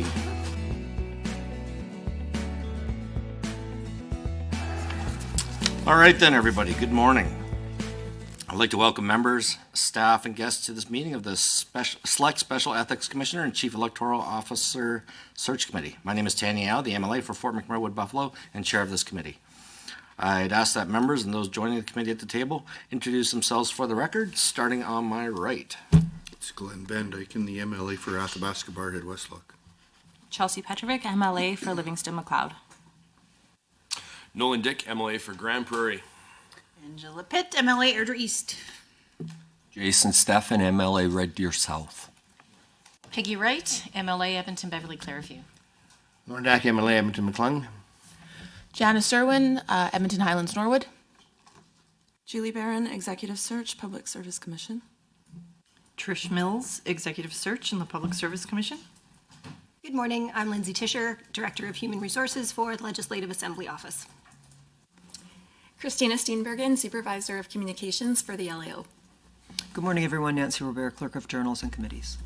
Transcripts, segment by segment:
Copy. All right then, everybody. Good morning. I'd like to welcome members, staff, and guests to this meeting of the Select Special Ethics Commissioner and Chief Electoral Officer Search Committee. My name is Tanya Yao, the MLA for Fort McMurray Wood Buffalo and Chair of this committee. I'd ask that members and those joining the committee at the table introduce themselves for the record, starting on my right. It's Glenn Van Dyken, the MLA for Athabasca Barhead Westlock. Chelsea Petrovic, MLA for Livingston McLeod. Nolan Dick, MLA for Grand Prairie. Angela Pitt, MLA Airdrie East. Jason Steffen, MLA Red Deer South. Peggy Wright, MLA Edmonton Beverly Clareview. Nordak, MLA Edmonton McClung. Janice Irwin, Edmonton Highlands Norwood. Julie Barron, Executive Search, Public Service Commission. Trish Mills, Executive Search in the Public Service Commission. Good morning. I'm Lindsay Tischer, Director of Human Resources for the Legislative Assembly Office. Christina Steenbergen, Supervisor of Communications for the LAO. Good morning, everyone. Nancy Robert, Clerk of Journals and Committees.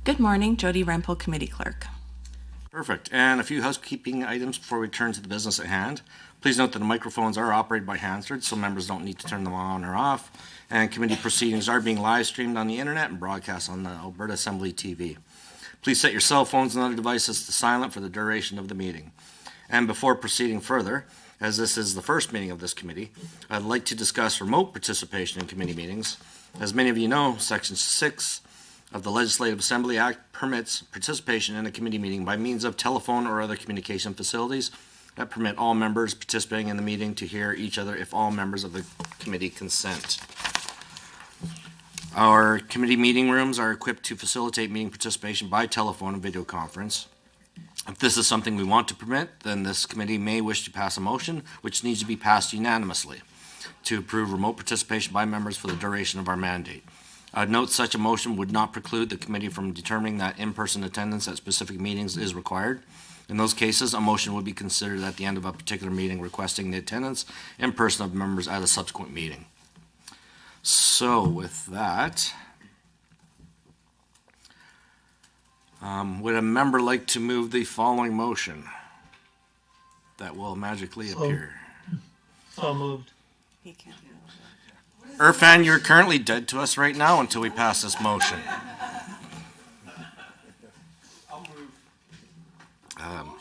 Good morning, Jody Rempel, Committee Clerk. Perfect. And a few housekeeping items before we turn to the business at hand. Please note that the microphones are operated by Hansard, so members don't need to turn them on or off. And committee proceedings are being live streamed on the internet and broadcast on the Alberta Assembly TV. Please set your cell phones and other devices to silent for the duration of the meeting. And before proceeding further, as this is the first meeting of this committee, I'd like to discuss remote participation in committee meetings. As many of you know, Section 6 of the Legislative Assembly Act permits participation in a committee meeting by means of telephone or other communication facilities that permit all members participating in the meeting to hear each other if all members of the committee consent. Our committee meeting rooms are equipped to facilitate meeting participation by telephone and video conference. If this is something we want to permit, then this committee may wish to pass a motion, which needs to be passed unanimously, to approve remote participation by members for the duration of our mandate. I'd note such a motion would not preclude the committee from determining that in-person attendance at specific meetings is required. In those cases, a motion would be considered at the end of a particular meeting requesting the attendance in person of members at a subsequent meeting. So with that, would a member like to move the following motion that will magically appear? So moved. Irfan, you're currently dead to us right now until we pass this motion. I'll move.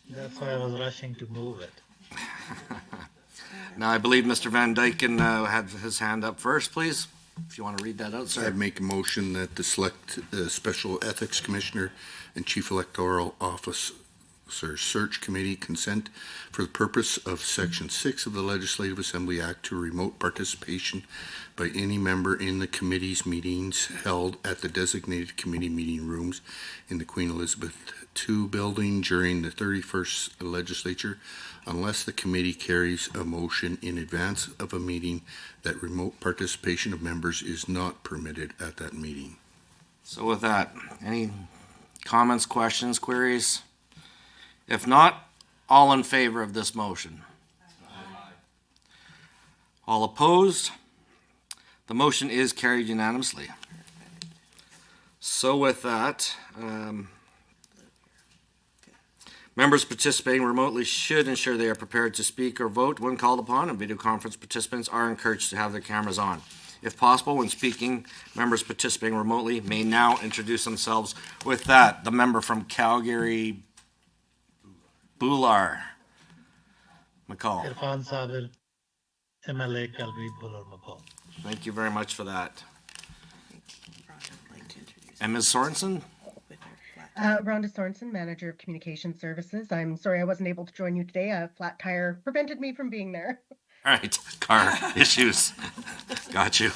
That's why I was rushing to move it. Now, I believe Mr. Van Dyken had his hand up first, please. If you want to read that out, sir. I'd make a motion that the Select Special Ethics Commissioner and Chief Electoral Officer Search Committee consent for the purpose of Section 6 of the Legislative Assembly Act to remote participation by any member in the committee's meetings held at the designated committee meeting rooms in the Queen Elizabeth II building during the 31st legislature, unless the committee carries a motion in advance of a meeting that remote participation of members is not permitted at that meeting. So with that, any comments, questions, queries? If not, all in favor of this motion? Aye. All opposed? The motion is carried unanimously. So with that, members participating remotely should ensure they are prepared to speak or vote when called upon, and video conference participants are encouraged to have their cameras on. If possible, when speaking, members participating remotely may now introduce themselves. With that, the member from Calgary, Bular McCall. Irfan Sabir, MLA Calgary Buller McCall. Thank you very much for that. And Ms. Sorensen? Rhonda Sorensen, Manager of Communication Services. I'm sorry I wasn't able to join you today. A flat tire prevented me from being there. All right, car issues. Got you.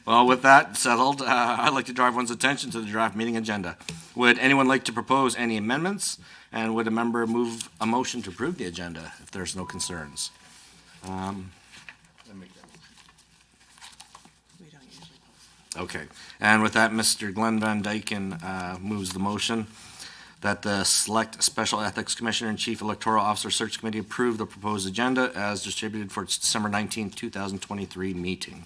Well, with that settled, I'd like to draw everyone's attention to the draft meeting agenda. Would anyone like to propose any amendments? And would a member move a motion to approve the agenda if there's no concerns? Okay, and with that, Mr. Glenn Van Dyken moves the motion that the Select Special Ethics Commissioner and Chief Electoral Officer Search Committee approve the proposed agenda as distributed for its December 19, 2023 meeting.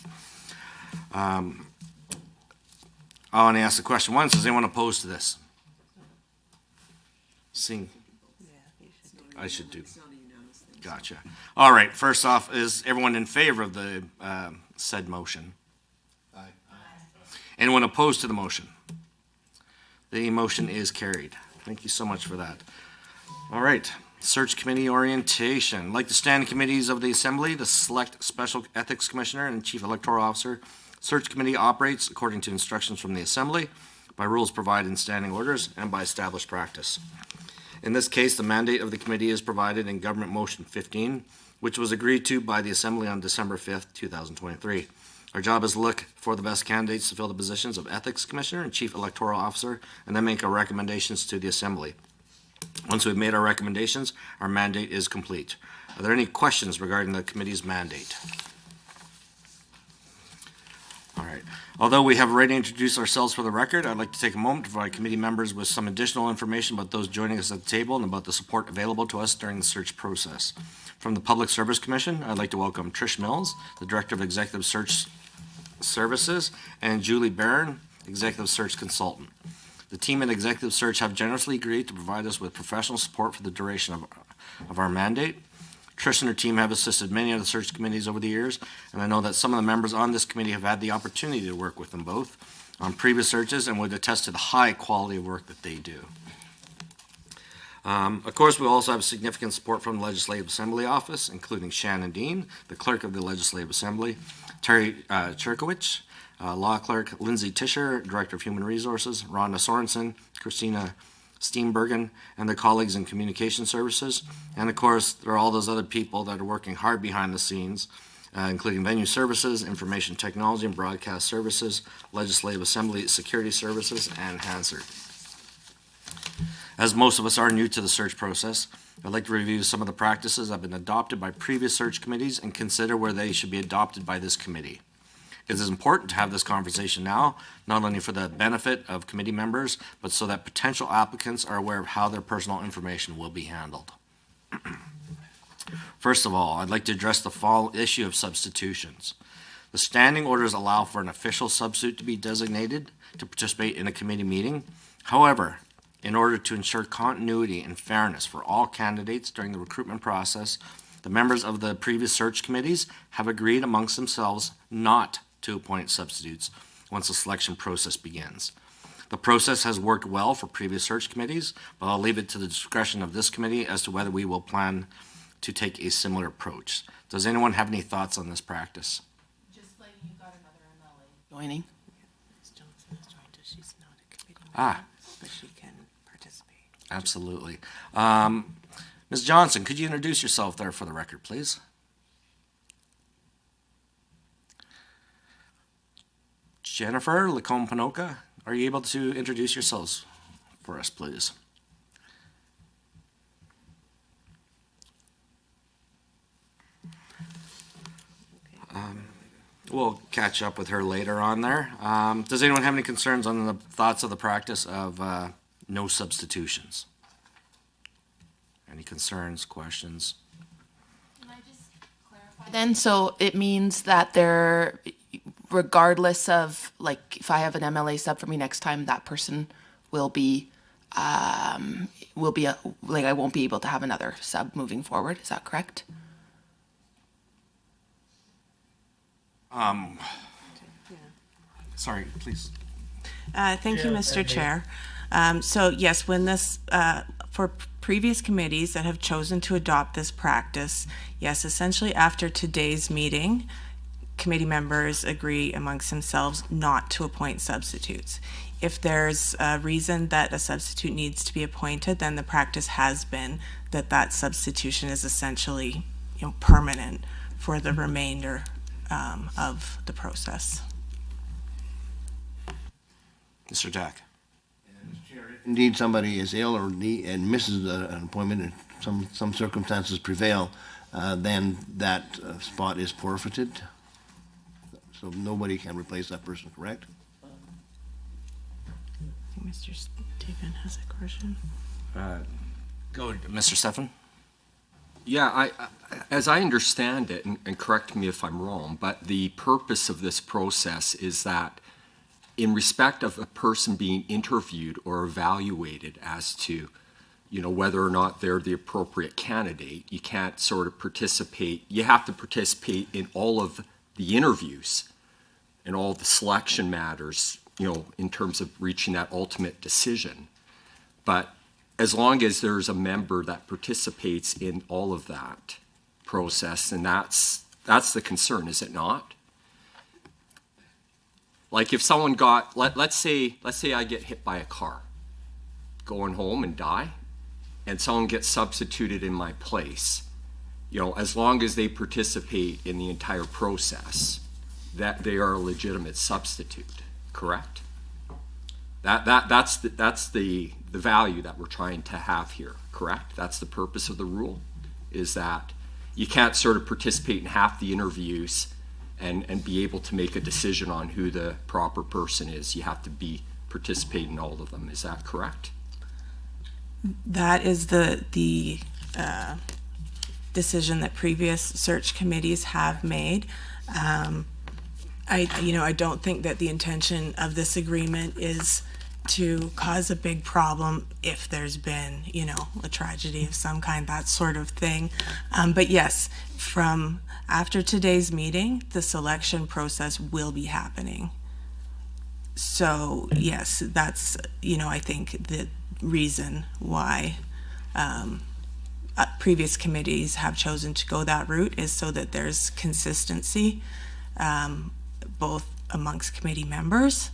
I'll only ask the question once. Is anyone opposed to this? Seeing, I should do. Gotcha. All right, first off, is everyone in favor of the said motion? Aye. Anyone opposed to the motion? The motion is carried. Thank you so much for that. All right, search committee orientation. Like the standing committees of the Assembly, the Select Special Ethics Commissioner and Chief Electoral Officer, search committee operates according to instructions from the Assembly, by rules provided in standing orders, and by established practice. In this case, the mandate of the committee is provided in Government Motion 15, which was agreed to by the Assembly on December 5th, 2023. Our job is to look for the best candidates to fill the positions of Ethics Commissioner and Chief Electoral Officer, and then make our recommendations to the Assembly. Once we've made our recommendations, our mandate is complete. Are there any questions regarding the committee's mandate? All right. Although we have already introduced ourselves for the record, I'd like to take a moment to provide committee members with some additional information about those joining us at the table and about the support available to us during the search process. From the Public Service Commission, I'd like to welcome Trish Mills, the Director of Executive Search Services, and Julie Barron, Executive Search Consultant. The team at Executive Search have generously agreed to provide us with professional support for the duration of our mandate. Trish and her team have assisted many of the search committees over the years, and I know that some of the members on this committee have had the opportunity to work with them both on previous searches and would attest to the high quality of work that they do. Of course, we also have significant support from the Legislative Assembly Office, including Shannon Dean, the Clerk of the Legislative Assembly, Terry Cherkowicz, Law Clerk Lindsay Tischer, Director of Human Resources, Rhonda Sorensen, Christina Steenbergen, and their colleagues in Communication Services. And of course, there are all those other people that are working hard behind the scenes, including Venue Services, Information Technology and Broadcast Services, Legislative Assembly Security Services, and Hansard. As most of us are new to the search process, I'd like to review some of the practices that have been adopted by previous search committees and consider where they should be adopted by this committee. It is important to have this conversation now, not only for the benefit of committee members, but so that potential applicants are aware of how their personal information will be handled. First of all, I'd like to address the fall issue of substitutions. The standing orders allow for an official substitute to be designated to participate in a committee meeting. However, in order to ensure continuity and fairness for all candidates during the recruitment process, the members of the previous search committees have agreed amongst themselves not to appoint substitutes once the selection process begins. The process has worked well for previous search committees, but I'll leave it to the discretion of this committee as to whether we will plan to take a similar approach. Does anyone have any thoughts on this practice? Just like you got another MLA joining. Ms. Johnson has joined us. She's not a committee member, but she can participate. Absolutely. Ms. Johnson, could you introduce yourself there for the record, please? Jennifer Lacombe-Panoka, are you able to introduce yourselves for us, please? We'll catch up with her later on there. Does anyone have any concerns on the thoughts of the practice of no substitutions? Any concerns, questions? Can I just clarify then? So it means that they're, regardless of, like, if I have an MLA sub for me next time, that person will be I won't be able to have another sub moving forward. Is that correct? Sorry, please. Thank you, Mr. Chair. So yes, when this, for previous committees that have chosen to adopt this practice, yes, essentially after today's meeting, committee members agree amongst themselves not to appoint substitutes. If there's a reason that a substitute needs to be appointed, then the practice has been that that substitution is essentially, permanent for the remainder of the process. Mr. Jack. Indeed, somebody is ill or and misses an appointment and some circumstances prevail, then that spot is forfeited. So nobody can replace that person, correct? I think Mr. Stephen has a question. Go, Mr. Stephan. Yeah, as I understand it, and correct me if I'm wrong, but the purpose of this process is that in respect of a person being interviewed or evaluated as to, whether or not they're the appropriate candidate, you can't sort of participate. You have to participate in all of the interviews and all the selection matters, in terms of reaching that ultimate decision. But as long as there's a member that participates in all of that process, and that's the concern, is it not? Like if someone got, let's say I get hit by a car, going home and die, and someone gets substituted in my place, as long as they participate in the entire process, that they are a legitimate substitute, correct? That's the value that we're trying to have here, correct? That's the purpose of the rule, is that you can't sort of participate in half the interviews and be able to make a decision on who the proper person is. You have to participate in all of them. Is that correct? That is the decision that previous search committees have made. I don't think that the intention of this agreement is to cause a big problem if there's been, a tragedy of some kind, that sort of thing. But yes, from after today's meeting, the selection process will be happening. So yes, that's, I think the reason why previous committees have chosen to go that route is so that there's consistency, both amongst committee members,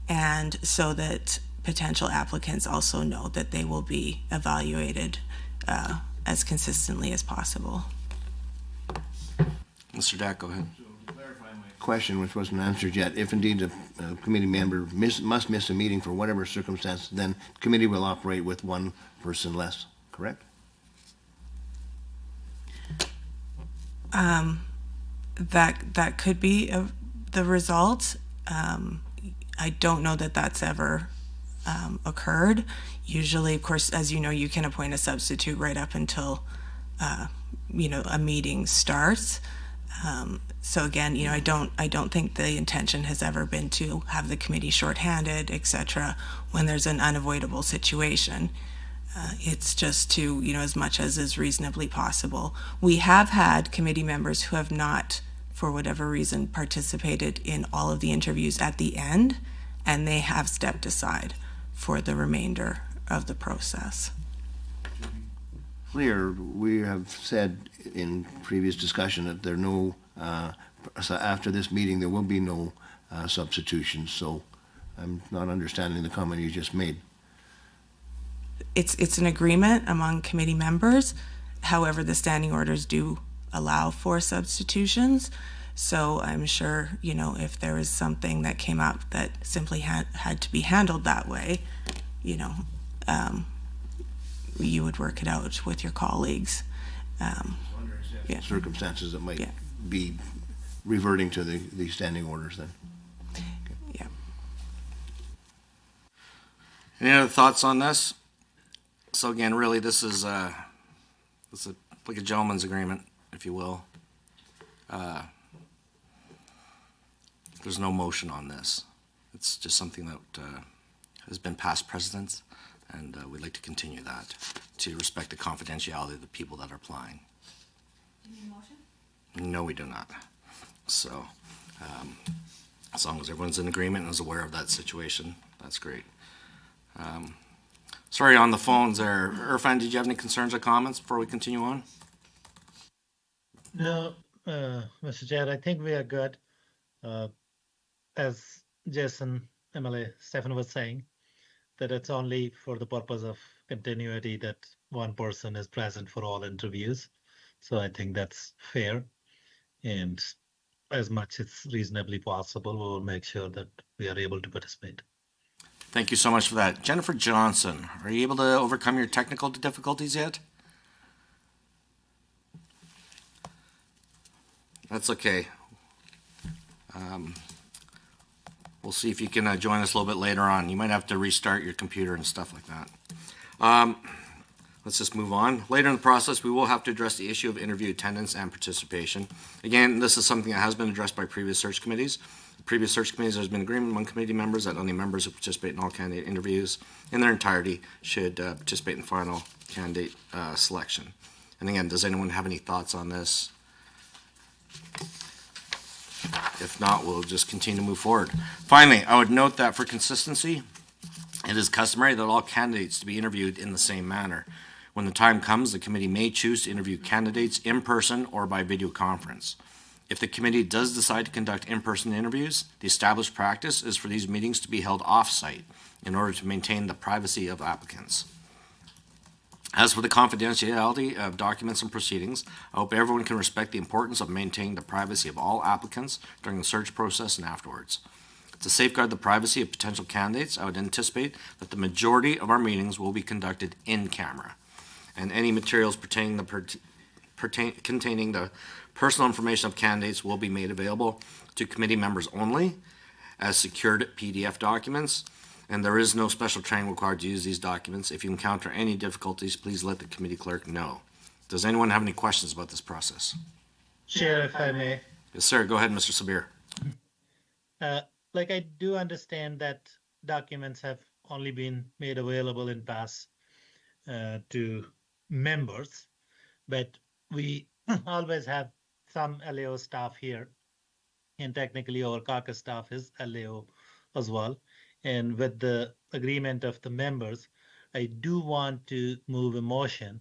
and so that potential applicants also know that they will be evaluated as consistently as possible. Mr. Dack, go ahead. Question which wasn't answered yet. If indeed a committee member must miss a meeting for whatever circumstance, then the committee will operate with one person less, correct? That could be the result. I don't know that that's ever occurred. Usually, of course, as you know, you can appoint a substitute right up until a meeting starts. So again, I don't think the intention has ever been to have the committee shorthanded, etc., when there's an unavoidable situation. It's just to, as much as is reasonably possible. We have had committee members who have not, for whatever reason, participated in all of the interviews at the end, and they have stepped aside for the remainder of the process. Clear, we have said in previous discussion that there are no, so after this meeting, there will be no substitutions, so I'm not understanding the comment you just made. It's an agreement among committee members. However, the standing orders do allow for substitutions. So I'm sure, if there was something that came up that simply had to be handled that way, you would work it out with your colleagues. Circumstances that might be reverting to the standing orders then. Yeah. Any other thoughts on this? So again, really, this is like a gentleman's agreement, if you will. There's no motion on this. It's just something that has been past precedence, and we'd like to continue that to respect the confidentiality of the people that are applying. Do you need a motion? No, we do not. So as long as everyone's in agreement and is aware of that situation, that's great. Sorry, on the phones there. Irfan, did you have any concerns or comments before we continue on? No, Mr. Chair, I think we are good. As Jason, MLA Stephen was saying, that it's only for the purpose of continuity that one person is present for all interviews. So I think that's fair. And as much as reasonably possible, we will make sure that we are able to participate. Thank you so much for that. Jennifer Johnson, are you able to overcome your technical difficulties yet? That's okay. We'll see if you can join us a little bit later on. You might have to restart your computer and stuff like that. Let's just move on. Later in the process, we will have to address the issue of interview attendance and participation. Again, this is something that has been addressed by previous search committees. The previous search committees, there's been agreement among committee members that only members who participate in all candidate interviews in their entirety should participate in final candidate selection. And again, does anyone have any thoughts on this? If not, we'll just continue to move forward. Finally, I would note that for consistency, it is customary that all candidates to be interviewed in the same manner. When the time comes, the committee may choose to interview candidates in person or by video conference. If the committee does decide to conduct in-person interviews, the established practice is for these meetings to be held off-site in order to maintain the privacy of applicants. As for the confidentiality of documents and proceedings, I hope everyone can respect the importance of maintaining the privacy of all applicants during the search process and afterwards. To safeguard the privacy of potential candidates, I would anticipate that the majority of our meetings will be conducted in camera, and any materials containing the personal information of candidates will be made available to committee members only as secured PDF documents, and there is no special training required to use these documents. If you encounter any difficulties, please let the committee clerk know. Does anyone have any questions about this process? Chair, if I may. Yes, sir. Go ahead, Mr. Sabir. I do understand that documents have only been made available in past to members, but we always have some LAO staff here, and technically our caucus staff is LAO as well. And with the agreement of the members, I do want to move a motion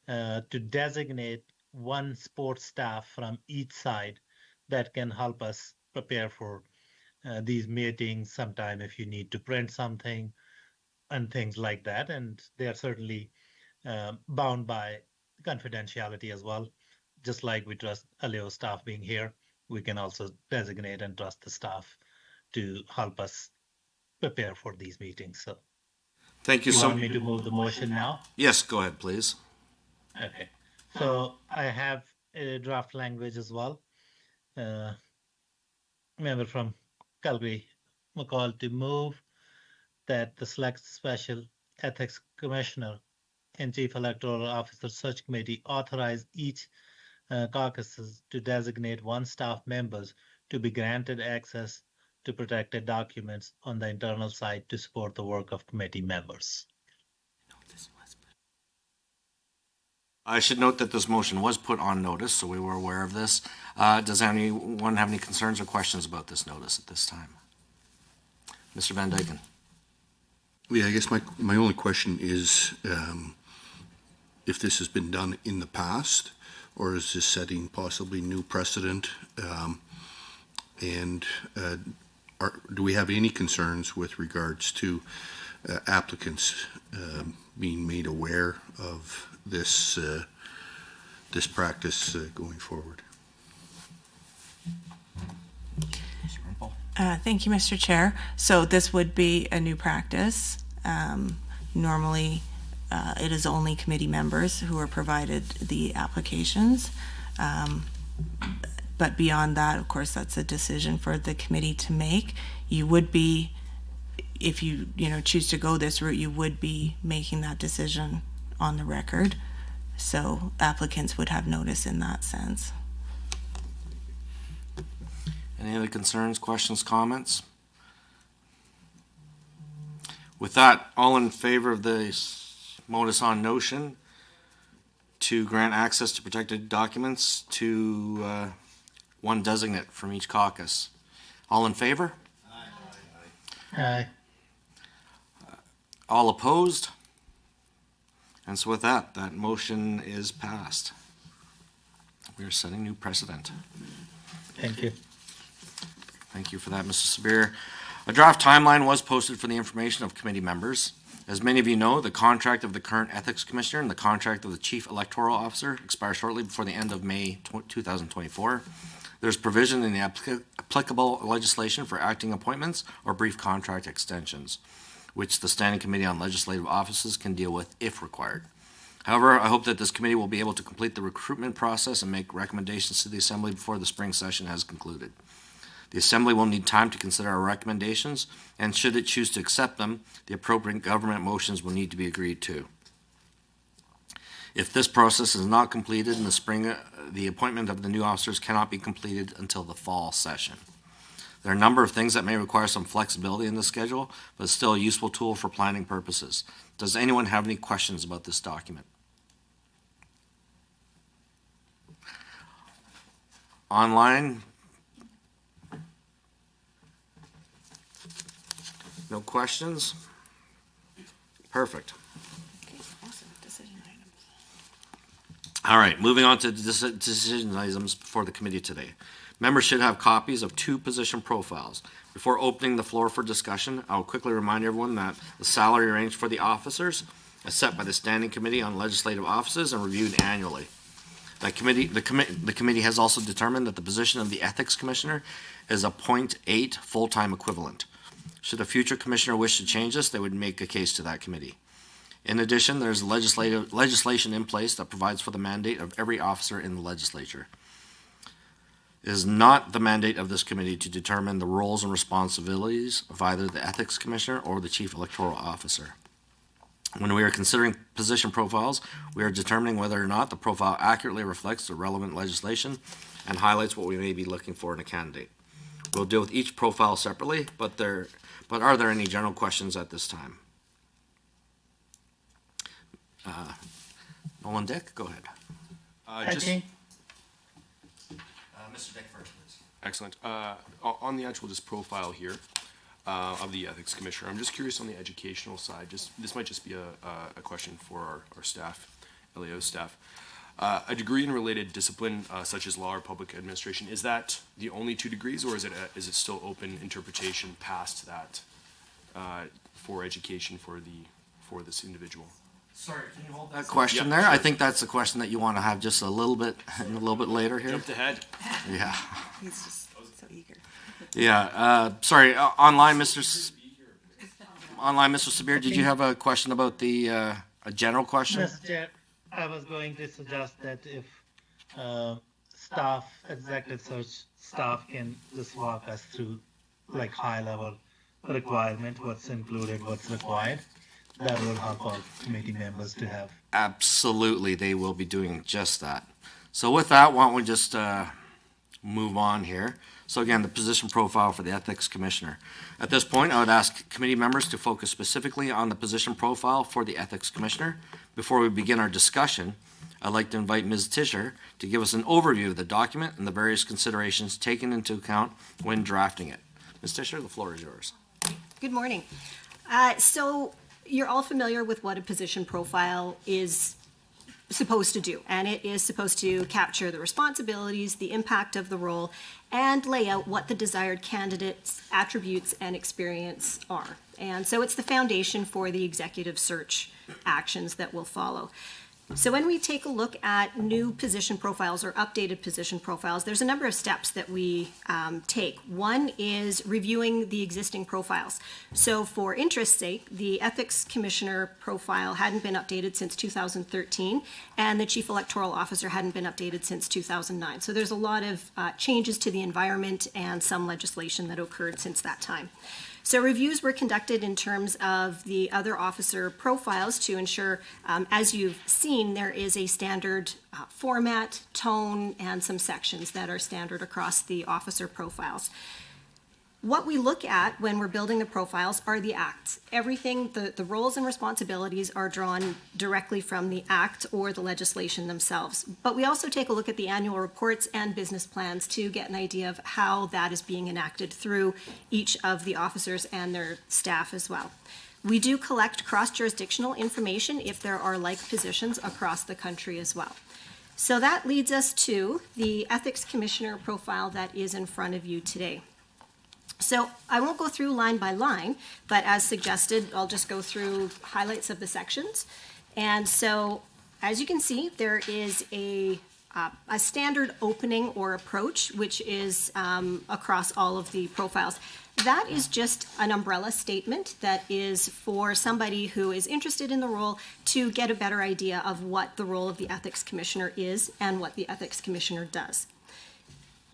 to designate one sports staff from each side that can help us prepare for these meetings sometime if you need to print something and things like that. And they are certainly bound by confidentiality as well. Just like we trust LAO staff being here, we can also designate and trust the staff to help us prepare for these meetings. So thank you. You So want me to move the motion now? yes, go ahead, please. Okay. So I have a draft language as well. Member from Calgary, McCall, to move that the Select Special Ethics Commissioner and Chief Electoral Officer Search Committee authorize each caucuses to designate one staff members to be granted access to protected documents on the internal side to support the work of committee members. I should note that this motion was put on notice, so we were aware of this. Does anyone have any concerns or questions about this notice at this time? Mr. Van Dyken. Yeah, I guess my only question is if this has been done in the past, or is this setting possibly new precedent? Do we have any concerns with regards to applicants being made aware of this this practice going forward? Thank you, Mr. Chair. So this would be a new practice. Normally, it is only committee members who are provided the applications. But beyond that, of course, that's a decision for the committee to make. You would be, if you choose to go this route, you would be making that decision on the record. So applicants would have notice in that sense. Any other concerns, questions, comments? With that, all in favor of the modus on notion to grant access to protected documents to one designate from each caucus. All in favor? Aye. All opposed? And so with that, that motion is passed. We are setting new precedent. Thank you. Thank you for that, Mr. Sabir. A draft timeline was posted for the information of committee members. As many of you know, the contract of the current Ethics Commissioner and the contract of the Chief Electoral Officer expire shortly before the end of May 2024. There's provision in the applicable legislation for acting appointments or brief contract extensions, which the Standing Committee on Legislative Offices can deal with if required. However, I hope that this committee will be able to complete the recruitment process and make recommendations to the Assembly before the spring session has concluded. The Assembly will need time to consider our recommendations, and should it choose to accept them, the appropriate government motions will need to be agreed to. If this process is not completed in the spring, the appointment of the new officers cannot be completed until the fall session. There are a number of things that may require some flexibility in the schedule, but it's still a useful tool for planning purposes. Does anyone have any questions about this document? Online? No questions? Perfect. All right, moving on to decision items before the committee today. Members should have copies of 2 position profiles. Before opening the floor for discussion, I will quickly remind everyone that the salary range for the officers is set by the Standing Committee on Legislative Offices and reviewed annually. The committee has also determined that the position of the Ethics Commissioner is a .8 full-time equivalent. Should a future commissioner wish to change this, they would make a case to that committee. In addition, there's legislation in place that provides for the mandate of every officer in the legislature. It is not the mandate of this committee to determine the roles and responsibilities of either the Ethics Commissioner or the Chief Electoral Officer. When we are considering position profiles, we are determining whether or not the profile accurately reflects the relevant legislation and highlights what we may be looking for in a candidate. We'll deal with each profile separately, but are there any general questions at this time? Nolan Dick, go ahead. Mr. Dick first, please. Excellent. On the actual just profile here of the Ethics Commissioner, I'm just curious on the educational side. This might just be a question for our staff, LAO staff. A degree in related discipline, such as law or public administration, is that the only 2 degrees, or is it still open interpretation past that for education for this individual? Sorry, can you hold that question there? Sure. I think that's a question that you want to have just a little bit later here. Jumped ahead. Yeah. He's just so eager. Yeah. Sorry. Online, Mr. Sabir, did you have a question about the a general question? Mr. Chair, I was going to suggest that if executive search staff can just walk us through like high level requirement, what's included, what's required. That will help our committee members to have. Absolutely, they will be doing just that. So with that, why don't we just move on here. So again, the position profile for the Ethics Commissioner. At this point, I would ask committee members to focus specifically on the position profile for the Ethics Commissioner. Before we begin our discussion, I'd like to invite Ms. Tischer to give us an overview of the document and the various considerations taken into account when drafting it. Ms. Tischer, the floor is yours. Good morning. So you're all familiar with what a position profile is supposed to do, and it is supposed to capture the responsibilities, the impact of the role, and lay out what the desired candidate's attributes and experience are. And so it's the foundation for the executive search actions that will follow. So when we take a look at new position profiles or updated position profiles, there's a number of steps that we take. One is reviewing the existing profiles. So for interest's sake, the Ethics Commissioner profile hadn't been updated since 2013, and the Chief Electoral Officer hadn't been updated since 2009. So there's a lot of changes to the environment and some legislation that occurred since that time. So reviews were conducted in terms of the other officer profiles to ensure, as you've seen, there is a standard format, tone, and some sections that are standard across the officer profiles. What we look at when we're building the profiles are the acts. Everything, the roles and responsibilities are drawn directly from the act or the legislation themselves. But we also take a look at the annual reports and business plans to get an idea of how that is being enacted through each of the officers and their staff as well. We do collect cross-jurisdictional information if there are like positions across the country as well. So that leads us to the Ethics Commissioner profile that is in front of you today. So I won't go through line by line, but as suggested, I'll just go through highlights of the sections. And so, as you can see, there is a standard opening or approach, which is across all of the profiles. That is just an umbrella statement that is for somebody who is interested in the role to get a better idea of what the role of the Ethics Commissioner is and what the Ethics Commissioner does.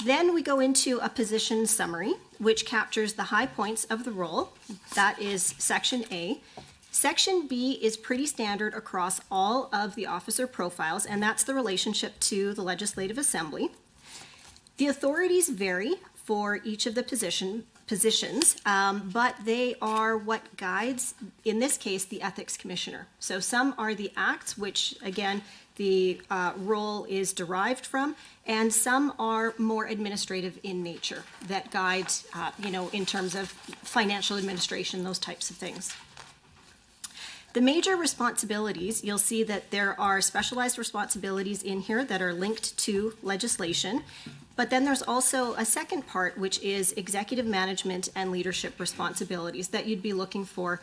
Then we go into a position summary, which captures the high points of the role. That is Section A. Section B is pretty standard across all of the officer profiles, and that's the relationship to the Legislative Assembly. The authorities vary for each of the positions, but they are what guides, in this case, the ethics commissioner. So some are the acts, which again, the role is derived from, and some are more administrative in nature that guide, in terms of financial administration, those types of things. The major responsibilities, you'll see that there are specialized responsibilities in here that are linked to legislation. But then there's also a second part, which is executive management and leadership responsibilities that you'd be looking for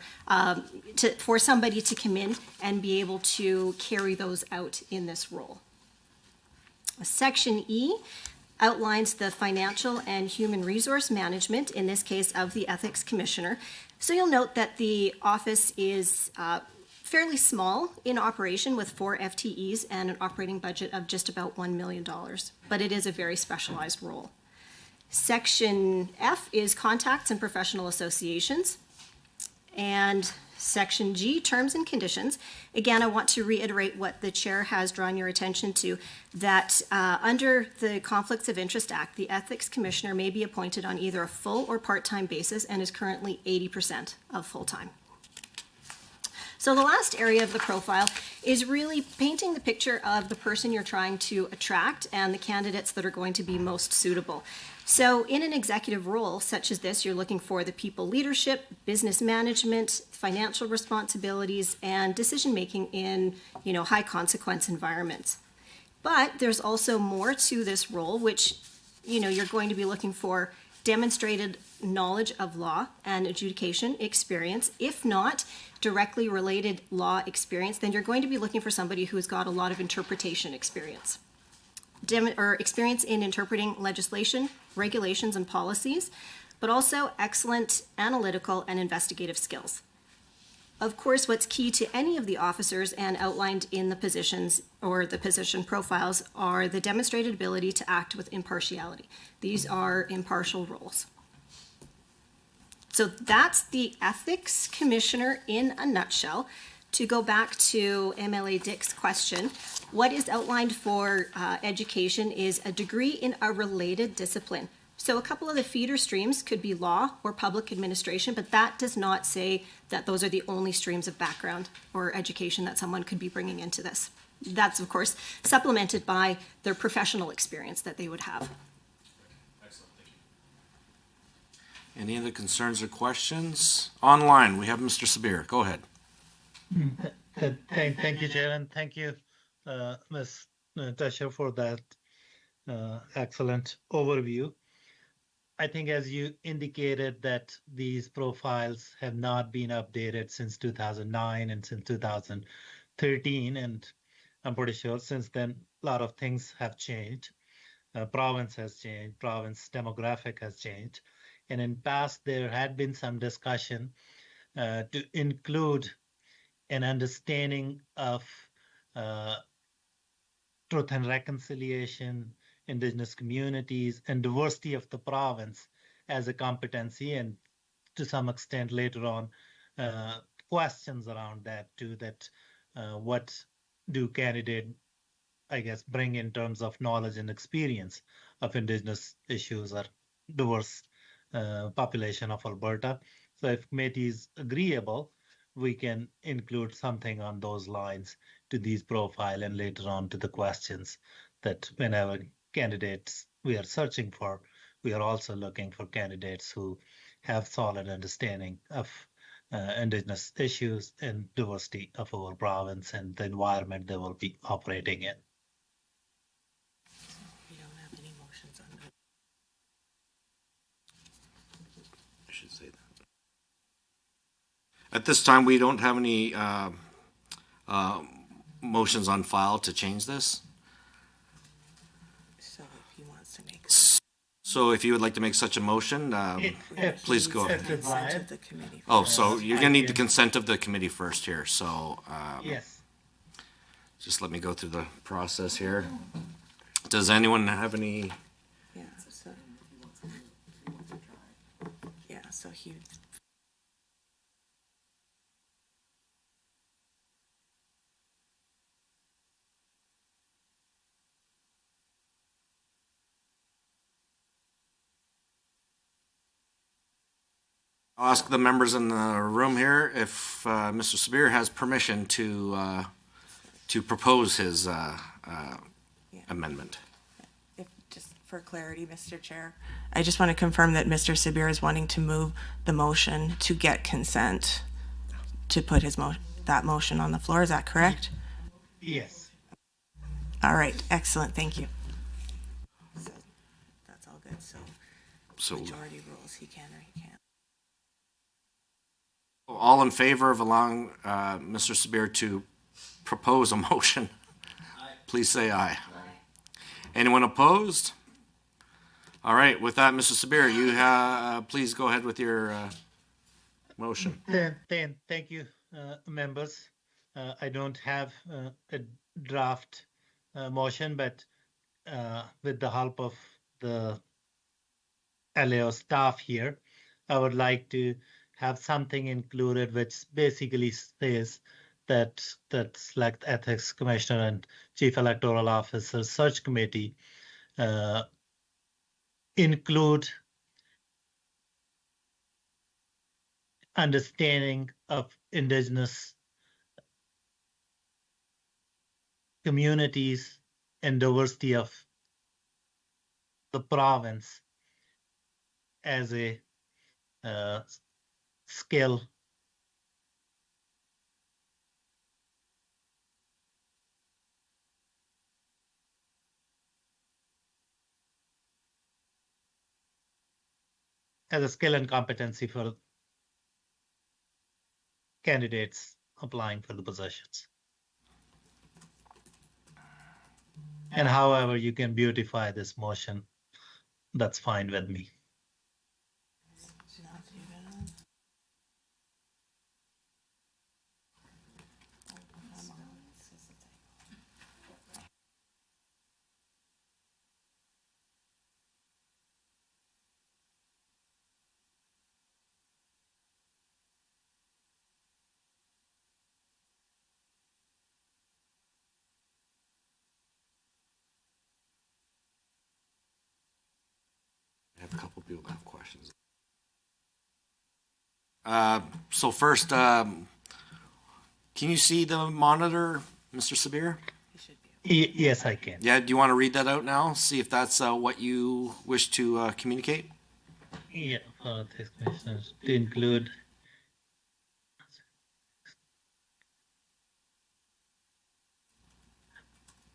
for somebody to come in and be able to carry those out in this role. Section E outlines the financial and human resource management, in this case of the ethics commissioner. So you'll note that the office is fairly small in operation with 4 FTEs and an operating budget of just about $1 million, but it is a very specialized role. Section F is contacts and professional associations. And Section G, terms and conditions. Again, I want to reiterate what the chair has drawn your attention to, that under the Conflicts of Interest Act, the ethics commissioner may be appointed on either a full or part-time basis and is currently 80% of full-time. So the last area of the profile is really painting the picture of the person you're trying to attract and the candidates that are going to be most suitable. So in an executive role such as this, you're looking for the people leadership, business management, financial responsibilities, and decision-making in, high consequence environments. But there's also more to this role, which, you're going to be looking for demonstrated knowledge of law and adjudication experience. If not directly related law experience, then you're going to be looking for somebody who's got a lot of interpretation experience. Or experience in interpreting legislation, regulations, and policies, but also excellent analytical and investigative skills. Of course, what's key to any of the officers and outlined in the positions or the position profiles are the demonstrated ability to act with impartiality. These are impartial roles. So that's the ethics commissioner in a nutshell. To go back to MLA Dick's question, what is outlined for education is a degree in a related discipline. So a couple of the feeder streams could be law or public administration, but that does not say that those are the only streams of background or education that someone could be bringing into this. That's, of course, supplemented by their professional experience that they would have. Excellent, thank you. Any other concerns or questions? Online, we have Mr. Sabir. Go ahead. Thank you, Chair, and thank you, Ms. Tusher, for that excellent overview. I think, as you indicated, that these profiles have not been updated since 2009 and since 2013, and I'm pretty sure since then a lot of things have changed. Province has changed, province demographic has changed, and in past there had been some discussion to include an understanding of truth and reconciliation, Indigenous communities, and diversity of the province as a competency, and to some extent later on questions around that too, that what do candidates, I guess, bring in terms of knowledge and experience of Indigenous issues or diverse population of Alberta. So if committee is agreeable, we can include something on those lines to these profile and later on to the questions, that whenever candidates we are searching for, we are also looking for candidates who have solid understanding of Indigenous issues and diversity of our province and the environment they will be operating in. We don't have any motions on that. I should say that. At this time, we don't have any motions on file to change this. So if he wants to make. So if you would like to make such a motion, please go ahead. Consent of the committee. Oh, so you're going to need the consent of the committee first here. So Yes. just let me go through the process here. Does anyone have any? Yeah, so he I'll ask the members in the room here if Mr. Sabir has permission to propose his amendment. If, just for clarity, Mr. Chair, I just want to confirm that Mr. Sabir is wanting to move the motion to get consent to put his that motion on the floor. Is that correct? Yes. All right, excellent, thank you. So that's all good, so majority rules, he can or he can't. All in favor of allowing Mr. Sabir to propose a motion, please say aye. Anyone opposed? All right, with that, Mr. Sabir, you please go ahead with your motion. Thank you, members. I don't have a draft motion, but with the help of the LAO staff here, I would like to have something included which basically says that Select Ethics Commissioner and Chief Electoral Officer Search Committee include understanding of Indigenous communities and diversity of the province as a skill and competency for candidates applying for the positions. And however you can beautify this motion, that's fine with me. I have a couple people have questions. So first, can you see the monitor, Mr. Sabir? Yes, I can. Yeah, do you want to read that out now? See if that's what you wish to communicate? Yeah, for this question to include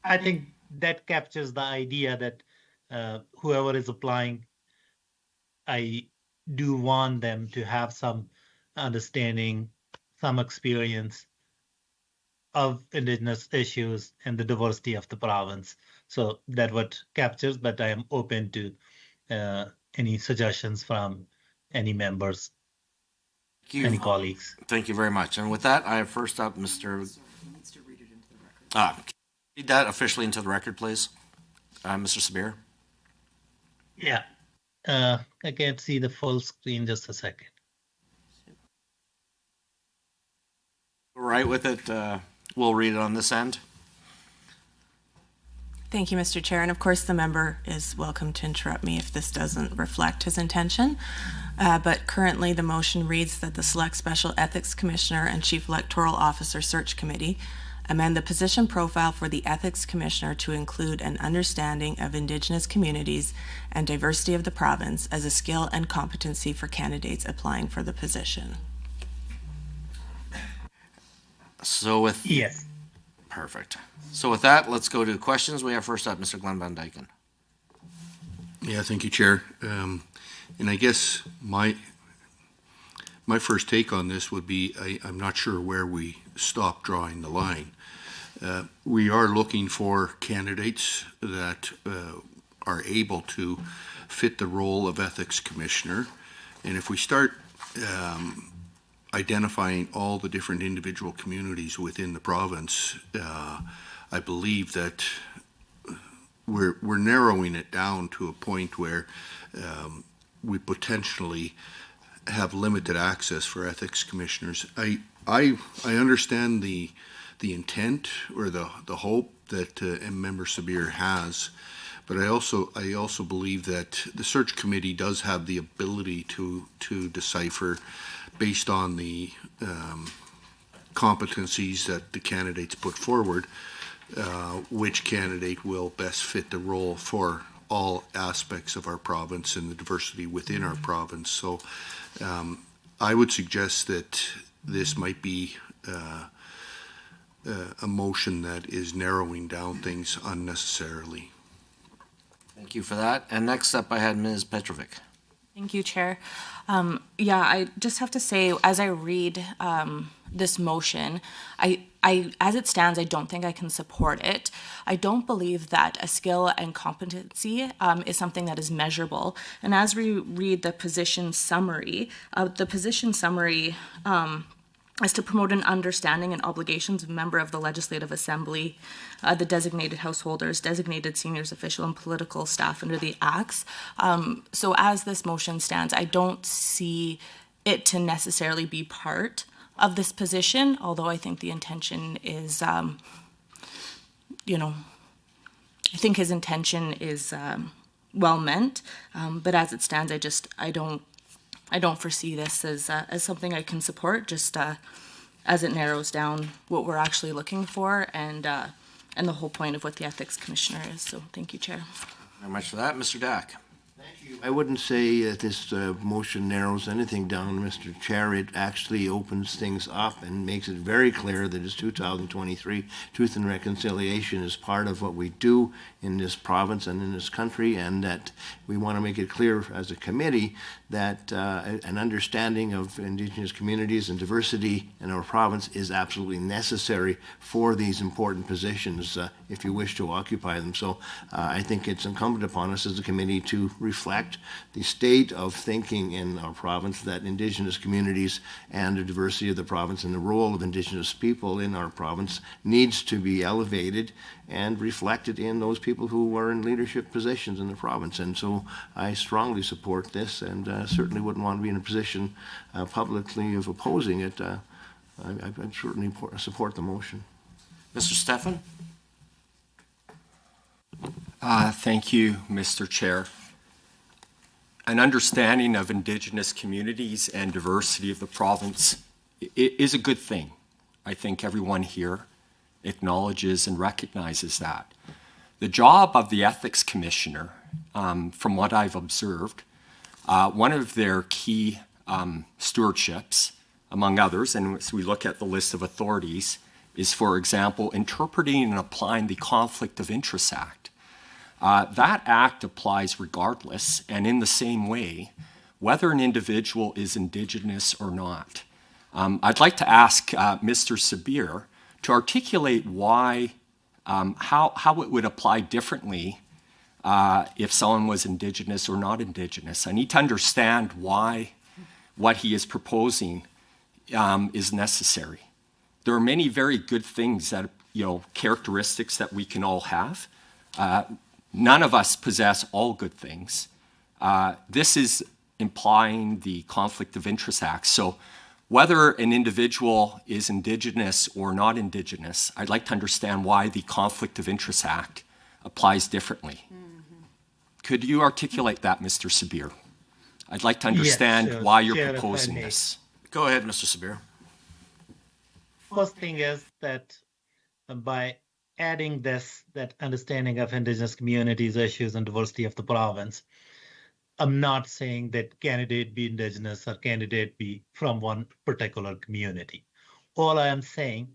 I think that captures the idea that whoever is applying, I do want them to have some understanding, some experience of Indigenous issues and the diversity of the province. So that what captures, but I am open to any suggestions from any members, any colleagues. Thank you very much. And with that, I have first up Mr. Read that officially into the record, please, Mr. Sabir. Yeah, I can't see the full screen. Just a second. All right with it. We'll read it on this end. Thank you, Mr. Chair. And of course, the member is welcome to interrupt me if this doesn't reflect his intention. But currently, the motion reads that the Select Special Ethics Commissioner and Chief Electoral Officer Search Committee amend the position profile for the Ethics Commissioner to include an understanding of Indigenous communities and diversity of the province as a skill and competency for candidates applying for the position. So with yes, perfect. So with that, let's go to questions. We have first up Mr. Glenn Van Dyken. Yeah, thank you, Chair. And I guess my first take on this would be I'm not sure where we stop drawing the line. We are looking for candidates that are able to fit the role of Ethics Commissioner. And if we start identifying all the different individual communities within the province, I believe that we're narrowing it down to a point where we potentially have limited access for ethics commissioners. I understand the intent or the hope that Member Sabir has, But I also believe that the search committee does have the ability to decipher, based on the competencies that the candidates put forward, which candidate will best fit the role for all aspects of our province and the diversity within our province. So I would suggest that this might be a motion that is narrowing down things unnecessarily. Thank you for that. And next up, I had Ms. Petrovic. Thank you, Chair. Yeah, I just have to say, as I read this motion, I, as it stands, I don't think I can support it. I don't believe that a skill and competency is something that is measurable. And as we read the position summary, is to promote an understanding and obligations of a member of the Legislative Assembly, the designated householders, designated seniors, official and political staff under the Acts. So as this motion stands, I don't see it to necessarily be part of this position, although I think the intention is, I think his intention is well meant, but as it stands, I don't foresee this as something I can support, just as it narrows down what we're actually looking for and the whole point of what the Ethics Commissioner is. So thank you, Chair. Very much for that. Mr. Dack. I wouldn't say that this motion narrows anything down, Mr. Chair. It actually opens things up and makes it very clear that it's 2023. Truth and reconciliation is part of what we do in this province and in this country, and that we want to make it clear as a committee that an understanding of Indigenous communities and diversity in our province is absolutely necessary for these important positions if you wish to occupy them. So I think it's incumbent upon us as a committee to reflect the state of thinking in our province, that Indigenous communities and the diversity of the province and the role of Indigenous people in our province needs to be elevated and reflected in those people who are in leadership positions in the province. And so I strongly support this, and certainly wouldn't want to be in a position publicly of opposing it. I'd certainly support the motion. Mr. Stefan? Thank you, Mr. Chair. An understanding of Indigenous communities and diversity of the province is a good thing. I think everyone here acknowledges and recognizes that. The job of the Ethics Commissioner, from what I've observed, one of their key stewardships, among others, and as we look at the list of authorities, is, for example, interpreting and applying the Conflict of Interest Act. That act applies regardless, and in the same way, whether an individual is Indigenous or not. I'd like to ask Mr. Sabir to articulate why, how it would apply differently if someone was Indigenous or not Indigenous. I need to understand why what he is proposing is necessary. There are many very good things that, characteristics that we can all have. None of us possess all good things. This is implying the Conflict of Interest Act. So whether an individual is Indigenous or not Indigenous, I'd like to understand why the Conflict of Interest Act applies differently. Mm-hmm. Could you articulate that, Mr. Sabir? I'd like to understand why you're proposing this. Go ahead, Mr. Sabir. First thing is that by adding that understanding of Indigenous communities, issues, and diversity of the province, I'm not saying that candidate be Indigenous or candidate be from one particular community. All I am saying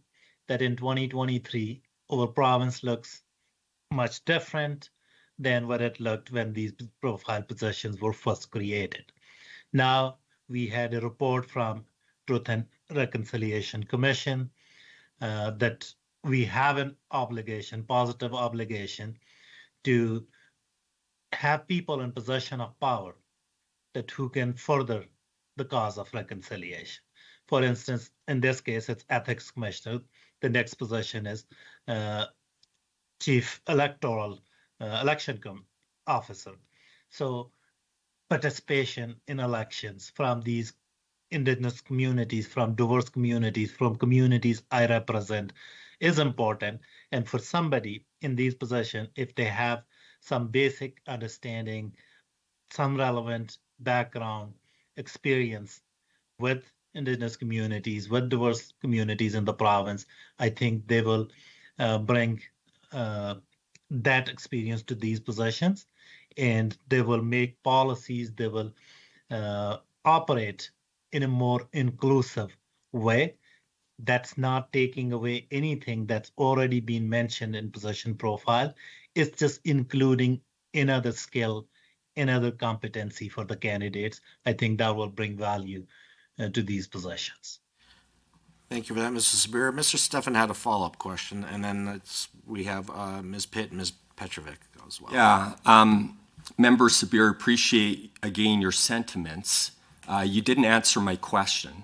that in 2023, our province looks much different than what it looked when these profile positions were first created. Now, we had a report from Truth and Reconciliation Commission that we have an obligation, positive obligation, to have people in possession of power that who can further the cause of reconciliation. For instance, in this case, it's Ethics Commissioner. The next position is Chief Electoral Election Officer. So participation in elections from these Indigenous communities, from diverse communities, from communities I represent is important. And for somebody in these positions, if they have some basic understanding, some relevant background experience with Indigenous communities, with diverse communities in the province, I think they will bring that experience to these positions, and they will make policies, they will operate in a more inclusive way that's not taking away anything that's already been mentioned in position profile. It's just including another skill, another competency for the candidates. I think that will bring value to these positions. Thank you for that, Mr. Sabir. Mr. Stefan had a follow-up question, and then we have Ms. Pitt and Ms. Petrovic as well. Yeah, Member Sabir, appreciate again your sentiments. You didn't answer my question.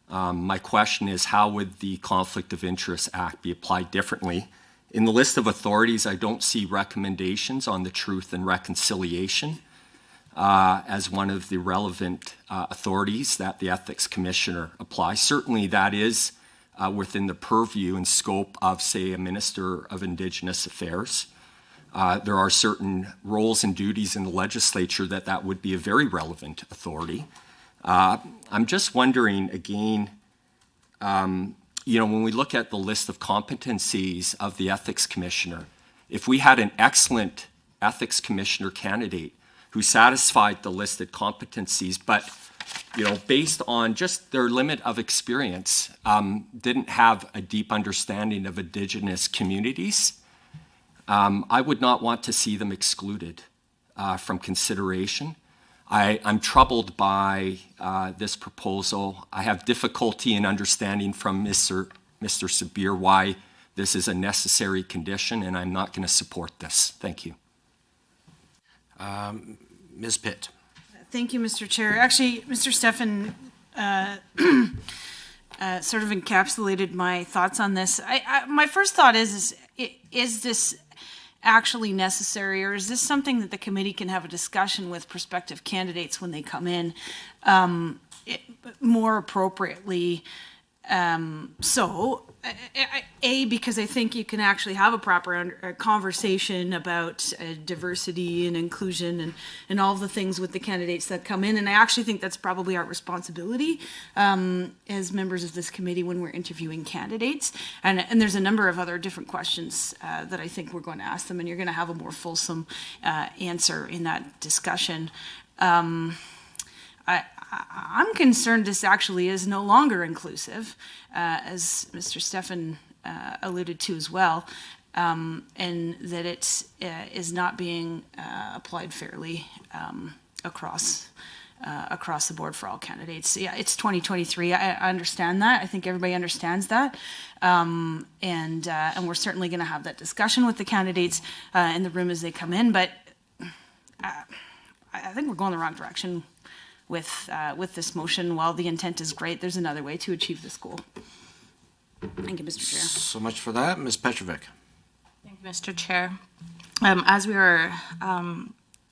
My question is, how would the Conflict of Interest Act be applied differently? In the list of authorities, I don't see recommendations on the Truth and Reconciliation as one of the relevant authorities that the Ethics Commissioner applies. Certainly that is within the purview and scope of, say, a Minister of Indigenous Affairs. There are certain roles and duties in the legislature that would be a very relevant authority. I'm just wondering, again, when we look at the list of competencies of the Ethics Commissioner, if we had an excellent Ethics Commissioner candidate who satisfied the listed competencies, but based on just their limit of experience, didn't have a deep understanding of Indigenous communities, I would not want to see them excluded from consideration. I'm troubled by this proposal. I have difficulty in understanding from Mr. Sabir why this is a necessary condition, and I'm not going to support this. Thank you. Ms. Pitt. Thank you, Mr. Chair. Actually, Mr. Stefan sort of encapsulated my thoughts on this. My first thought is this actually necessary, or is this something that the committee can have a discussion with prospective candidates when they come in more appropriately? Because I think you can actually have a proper conversation about diversity and inclusion and all the things with the candidates that come in. And I actually think that's probably our responsibility as members of this committee when we're interviewing candidates. And there's a number of other different questions that I think we're going to ask them, and you're going to have a more fulsome answer in that discussion. I'm concerned this actually is no longer inclusive, as Mr. Stefan alluded to as well, and that it is not being applied fairly across the board for all candidates. Yeah, it's 2023. I understand that. I think everybody understands that, and we're certainly going to have that discussion with the candidates in the room as they come in. But I think we're going the wrong direction with this motion. While the intent is great, there's another way to achieve this goal. Thank you, Mr. Chair. So much for that. Ms. Petrovic. Thank you, Mr. Chair. As we were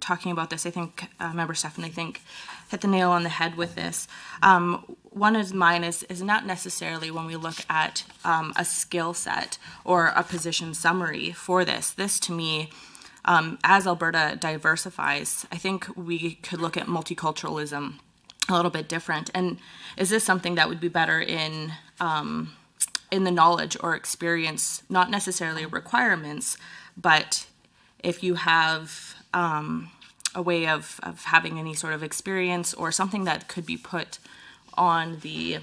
talking about this, I think Member Stefan, hit the nail on the head with this. One of mine is not necessarily when we look at a skill set or a position summary for this. This, to me, as Alberta diversifies, I think we could look at multiculturalism a little bit different. And is this something that would be better in the knowledge or experience, not necessarily requirements, but if you have a way of having any sort of experience or something that could be put on the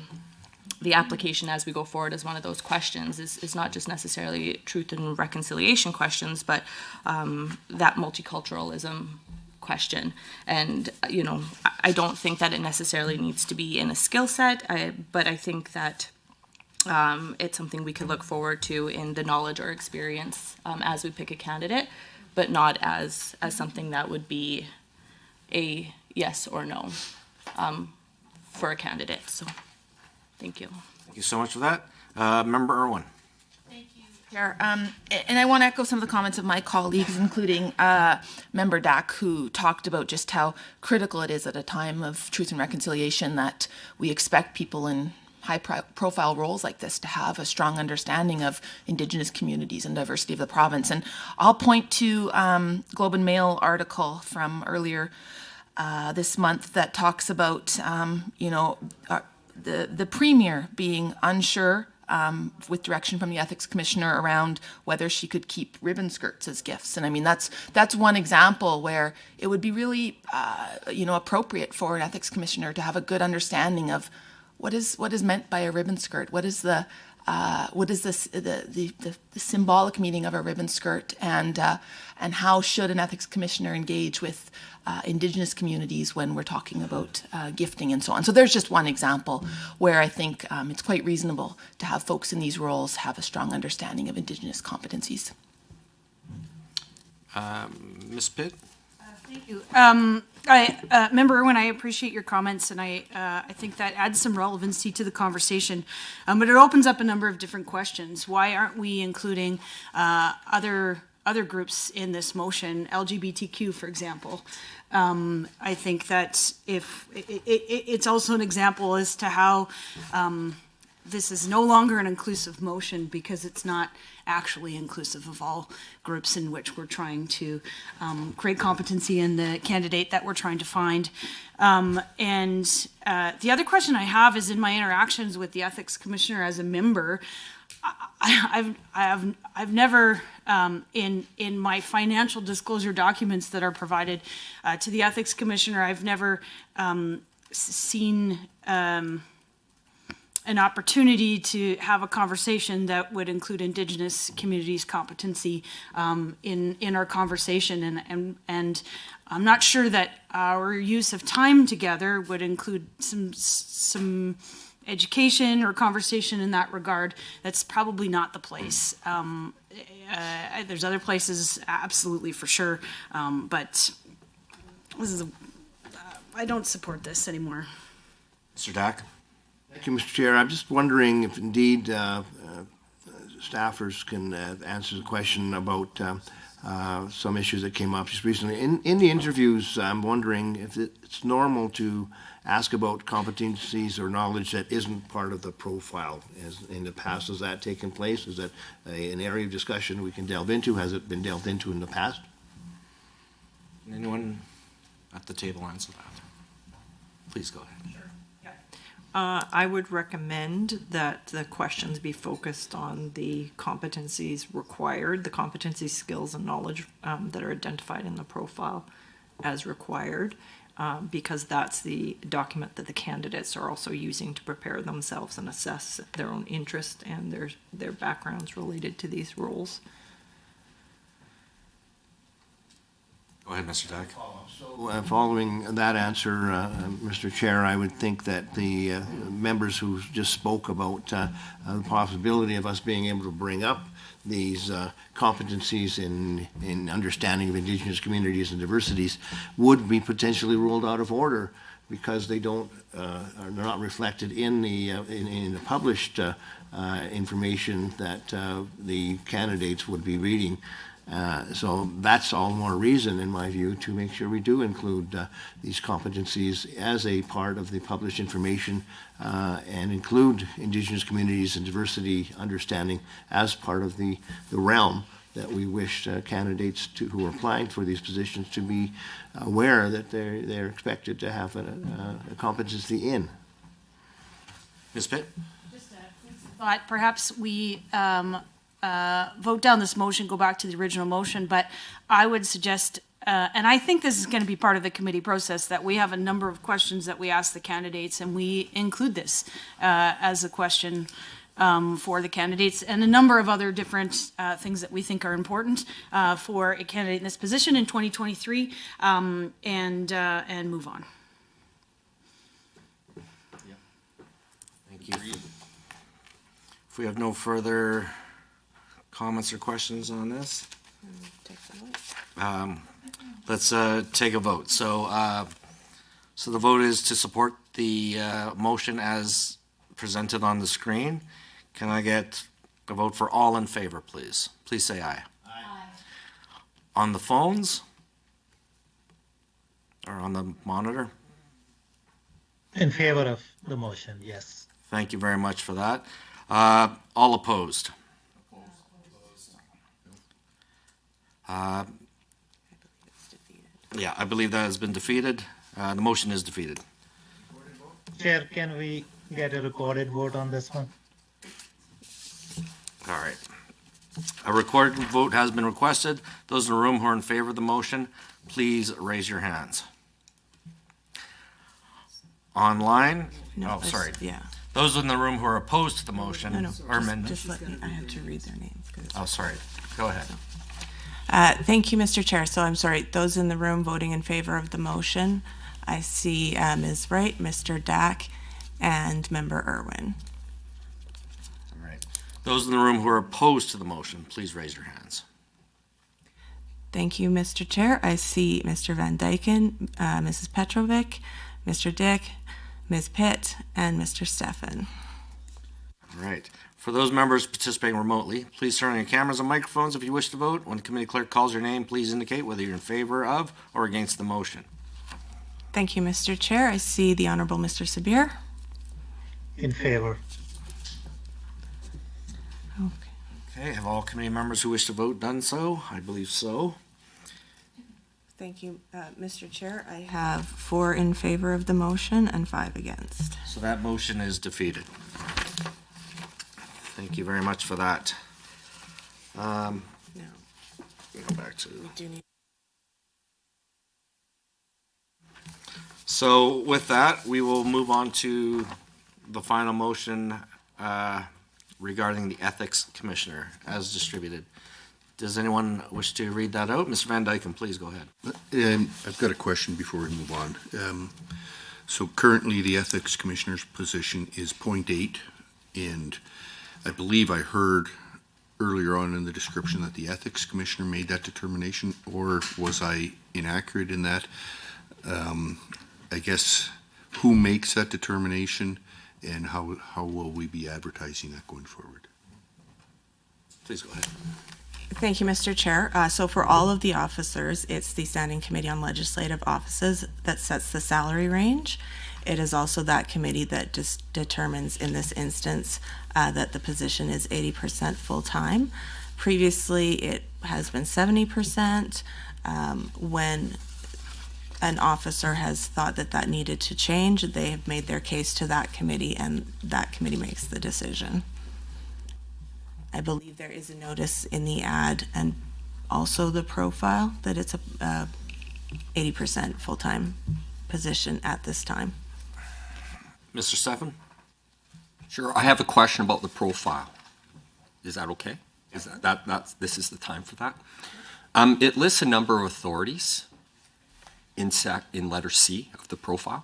application as we go forward as one of those questions is not just necessarily truth and reconciliation questions, but that multiculturalism question. And, I don't think that it necessarily needs to be in a skill set, but I think that it's something we could look forward to in the knowledge or experience as we pick a candidate, but not as something that would be a yes or no for a candidate. So. Thank you. Thank you so much for that. Member Irwin. Thank you, Chair. And I want to echo some of the comments of my colleagues, including Member Dack, who talked about just how critical it is at a time of truth and reconciliation that we expect people in profile roles like this to have a strong understanding of Indigenous communities and diversity of the province. And I'll point to Globe and Mail article from earlier this month that talks about, the Premier being unsure with direction from the Ethics Commissioner around whether she could keep ribbon skirts as gifts. And I mean, that's one example where it would be really, appropriate for an Ethics Commissioner to have a good understanding of what is meant by a ribbon skirt. What is the symbolic meaning of a ribbon skirt, and how should an Ethics Commissioner engage with Indigenous communities when we're talking about gifting and so on. So there's just one example where I think it's quite reasonable to have folks in these roles have a strong understanding of Indigenous competencies. Ms. Pitt? Thank you. Member Irwin, I appreciate your comments, and I think that adds some relevancy to the conversation. But it opens up a number of different questions. Why aren't we including other groups in this motion, LGBTQ, for example? I think that if it's also an example as to how this is no longer an inclusive motion because it's not actually inclusive of all groups in which we're trying to create competency in the candidate that we're trying to find. And the other question I have is, in my interactions with the Ethics Commissioner as a member, I've never in my financial disclosure documents that are provided to the Ethics Commissioner, I've never seen an opportunity to have a conversation that would include Indigenous communities' competency in our conversation, and I'm not sure that our use of time together would include some education or conversation in that regard. That's probably not the place. There's other places, absolutely, for sure, but this is I don't support this anymore. Mr. Dack? Thank you, Mr. Chair. I'm just wondering if indeed staffers can answer the question about some issues that came up just recently. In the interviews, I'm wondering if it's normal to ask about competencies or knowledge that isn't part of the profile. As in the past, has that taken place? Is that an area of discussion we can delve into? Has it been delved into in the past? Can anyone at the table answer that? Please go ahead. I would recommend that the questions be focused on the competencies required, the competency, skills, and knowledge that are identified in the profile as required, because that's the document that the candidates are also using to prepare themselves and assess their own interest and their backgrounds related to these roles. Go ahead, Mr. Dack. So, following that answer, Mr. Chair, I would think that the members who just spoke about the possibility of us being able to bring up these competencies in understanding of Indigenous communities and diversities would be potentially ruled out of order because they are not reflected in the published information that the candidates would be reading. So that's all more reason, in my view, to make sure we do include these competencies as a part of the published information and include Indigenous communities and diversity understanding as part of the realm that we wish candidates who are applying for these positions to be aware that they're expected to have a competency in. Ms. Pitt? Just a thought, perhaps we vote down this motion, go back to the original motion, but I would suggest, and I think this is going to be part of the committee process, that we have a number of questions that we ask the candidates, and we include this as a question for the candidates, and a number of other different things that we think are important for a candidate in this position in 2023, and move on. Thank you. If we have no further comments or questions on this, let's take a vote. So the vote is to support the motion as presented on the screen. Can I get a vote for all in favor, please? Please say aye. Aye. On the phones or on the monitor? In favor of the motion, yes. Thank you very much for that. All opposed? Yeah, I believe that has been defeated. The motion is defeated. Chair, can we get a recorded vote on this one? All right. A recorded vote has been requested. Those in the room who are in favor of the motion, please raise your hands. Online? No, Oh, sorry. Yeah. Those in the room who are opposed to the motion or amendment? Just let me, I have to read their names. Oh, sorry. Go ahead. Thank you, Mr. Chair. So I'm sorry, those in the room voting in favor of the motion, I see Ms. Wright, Mr. Dack, and Member Irwin. All right. Those in the room who are opposed to the motion, please raise your hands. Thank you, Mr. Chair. I see Mr. Van Dyken, Mrs. Petrovic, Mr. Dick, Ms. Pitt, and Mr. Stefan. All right. For those members participating remotely, please turn on your cameras and microphones if you wish to vote. When the committee clerk calls your name, please indicate whether you're in favor of or against the motion. Thank you, Mr. Chair. I see the Honorable Mr. Sabir. In favor. Okay, have all committee members who wish to vote done so? I believe so. Thank you, Mr. Chair. I have 4 in favor of the motion and 5 against. So that motion is defeated. Thank you very much for that. No. Go back to. We do need. So with that, we will move on to the final motion regarding the Ethics Commissioner as distributed. Does anyone wish to read that out? Mr. Van Dyken, please go ahead. I've got a question before we move on. So currently, the Ethics Commissioner's position is 0.8, and I believe I heard earlier on in the description that the Ethics Commissioner made that determination, or was I inaccurate in that? I guess, who makes that determination, and how will we be advertising that going forward? Please go ahead. Thank you, Mr. Chair. So for all of the officers, it's the Standing Committee on Legislative Offices that sets the salary range. It is also that committee that just determines in this instance that the position is 80% full-time. Previously, it has been 70%. When an officer has thought that that needed to change, they have made their case to that committee, and that committee makes the decision. I believe there is a notice in the ad and also the profile that it's a 80% full-time position at this time. Mr. Stefan? Sure. I have a question about the profile. Is that okay? Is that's this is the time for that? It lists a number of authorities in letter C of the profile.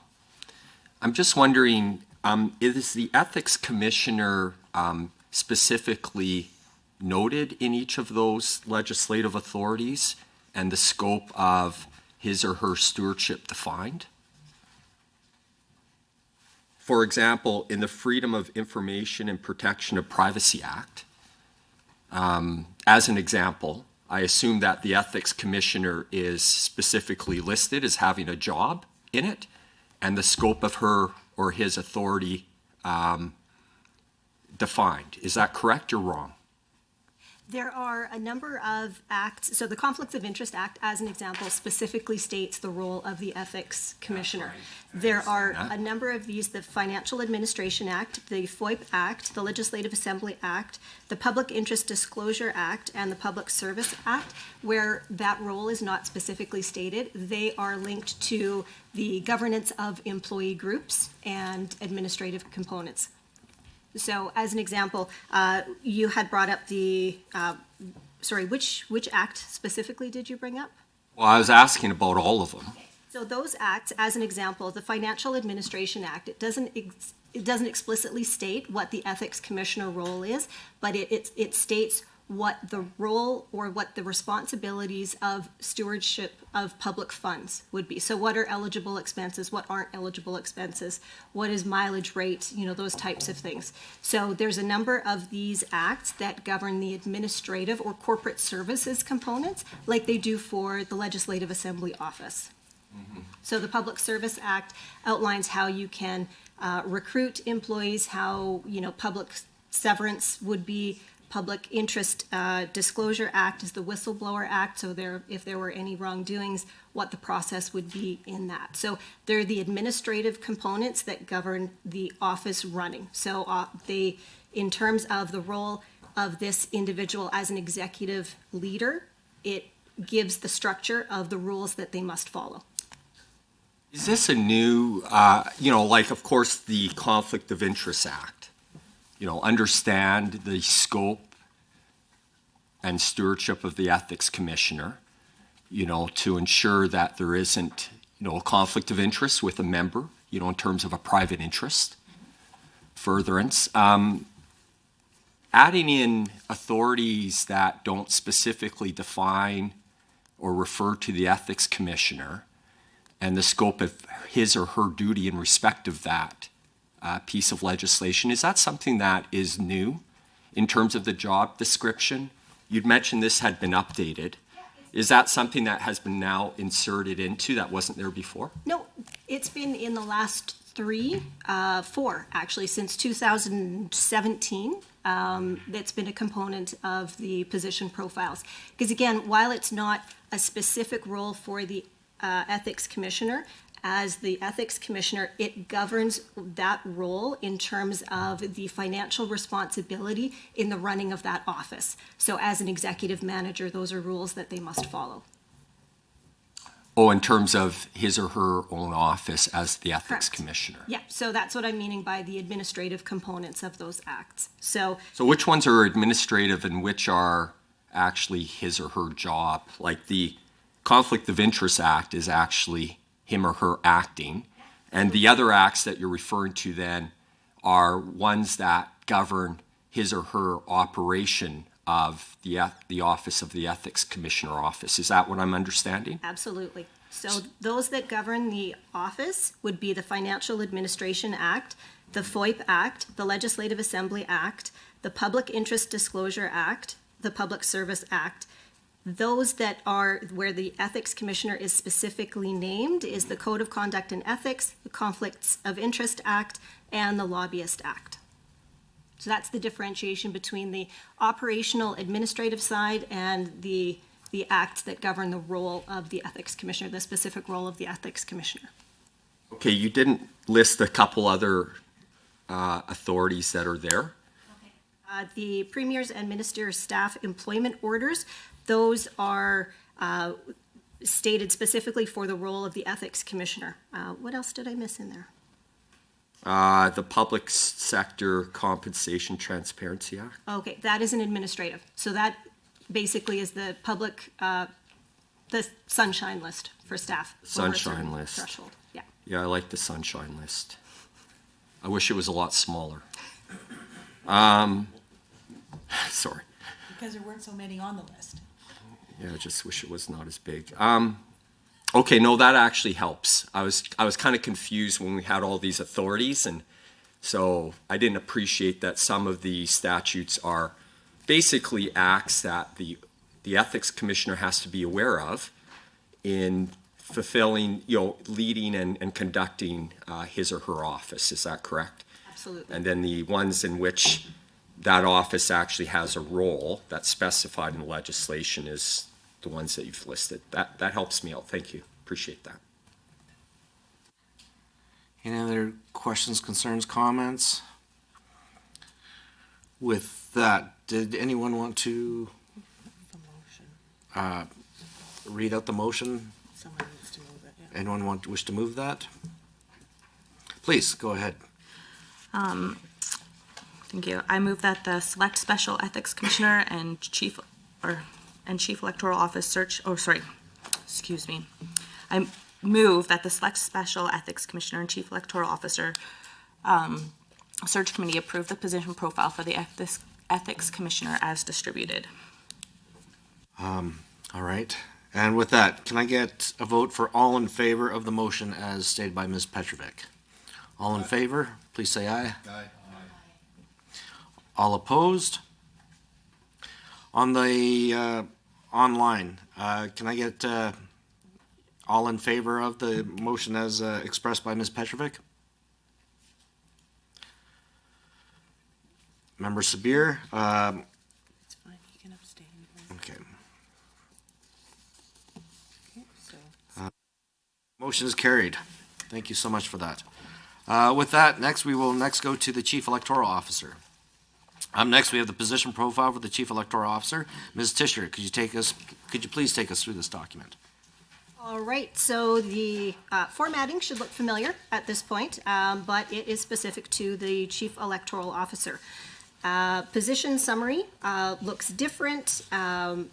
I'm just wondering, is the Ethics Commissioner specifically noted in each of those legislative authorities and the scope of his or her stewardship defined? For example, in the Freedom of Information and Protection of Privacy Act, as an example, I assume that the Ethics Commissioner is specifically listed as having a job in it, and the scope of her or his authority defined. Is that correct or wrong? There are a number of acts. So the Conflicts of Interest Act, as an example, specifically states the role of the Ethics Commissioner. There are a number of these: the Financial Administration Act, the FOIP Act, the Legislative Assembly Act, the Public Interest Disclosure Act, and the Public Service Act, where that role is not specifically stated. They are linked to the governance of employee groups and administrative components. So as an example, you had brought up the, which act specifically did you bring up? Well, I was asking about all of them. So those acts, as an example, the Financial Administration Act, it doesn't explicitly state what the Ethics Commissioner role is, but it states what the role or what the responsibilities of stewardship of public funds would be. So what are eligible expenses, what aren't eligible expenses, what is mileage rate, those types of things. So there's a number of these acts that govern the administrative or corporate services components, like they do for the Legislative Assembly office. So the Public Service Act outlines how you can recruit employees, how, public severance would be. Public Interest Disclosure Act is the Whistleblower Act, so if there were any wrongdoings, what the process would be in that. So they're the administrative components that govern the office running. So in terms of the role of this individual as an executive leader, it gives the structure of the rules that they must follow. Is this a new, of course, the Conflict of Interest Act? Understand the scope and stewardship of the Ethics Commissioner, to ensure that there isn't, a conflict of interest with a member, in terms of a private interest furtherance. Adding in authorities that don't specifically define or refer to the Ethics Commissioner and the scope of his or her duty in respect of that piece of legislation, is that something that is new in terms of the job description? You'd mentioned this had been updated. Is that something that has been now inserted into that wasn't there before? No, it's been in the last four, actually, since 2017. That's been a component of the position profiles. Because again, while it's not a specific role for the Ethics Commissioner, as the Ethics Commissioner, it governs that role in terms of the financial responsibility in the running of that office. So as an executive manager, those are rules that they must follow. Oh, in terms of his or her own office as the Ethics Correct. Commissioner. Yeah, so that's what I'm meaning by the administrative components of those acts. So which ones are administrative and which are actually his or her job? Like the Conflict of Interest Act is actually him or her acting, and the other acts that you're referring to then are ones that govern his or her operation of the office of the Ethics Commissioner office. Is that what I'm understanding? absolutely. So those that govern the office would be the Financial Administration Act, the FOIP Act, the Legislative Assembly Act, the Public Interest Disclosure Act, the Public Service Act. Those that are where the Ethics Commissioner is specifically named is the Code of Conduct and Ethics, the Conflicts of Interest Act, and the Lobbyist Act. So that's the differentiation between the operational administrative side and the acts that govern the role of the Ethics Commissioner, the specific role of the Ethics Commissioner. Okay, you didn't list a couple other authorities that are there. The Premier's and Minister's staff employment orders, those are stated specifically for the role of the Ethics Commissioner. What else did I miss in there? The Public Sector Compensation Transparency Act. Okay, that is an administrative. So that basically is the public, the sunshine list for staff. over a Sunshine certain list. Threshold, yeah. Yeah, I like the sunshine list. I wish it was a lot smaller. Sorry. Because there weren't so many on the list. Yeah, I just wish it was not as big. Okay, no, that actually helps. I was kind of confused when we had all these authorities, and so I didn't appreciate that some of the statutes are basically acts that the Ethics Commissioner has to be aware of in fulfilling, leading and conducting his or her office. Is that correct? Absolutely. And then the ones in which that office actually has a role that's specified in the legislation is the ones that you've listed. That helps me out. Thank you. Appreciate that. Any other questions, concerns, comments? With that, did anyone want to read out the motion? Someone needs to move it, yeah. Anyone wish to move that? Please, go ahead. Thank you. I move that the Select Special Ethics Commissioner and Chief Electoral Office I move that the Select Special Ethics Commissioner and Chief Electoral Officer Search Committee approve the position profile for the Ethics Commissioner as distributed. All right. And with that, can I get a vote for all in favor of the motion as stated by Ms. Petrovic? All in favor, please say aye. Aye. All opposed? On the online, can I get All in favor of the motion as expressed by Ms. Petrovic? Member Sabir? It's fine, you can abstain. Okay. Okay, so Motion is carried. Thank you so much for that. With that, we will go to the Chief Electoral Officer. Next, we have the position profile for the Chief Electoral Officer. Ms. Tischer, could you please take us through this document? All right, so the formatting should look familiar at this point, but it is specific to the Chief Electoral Officer. Position summary looks different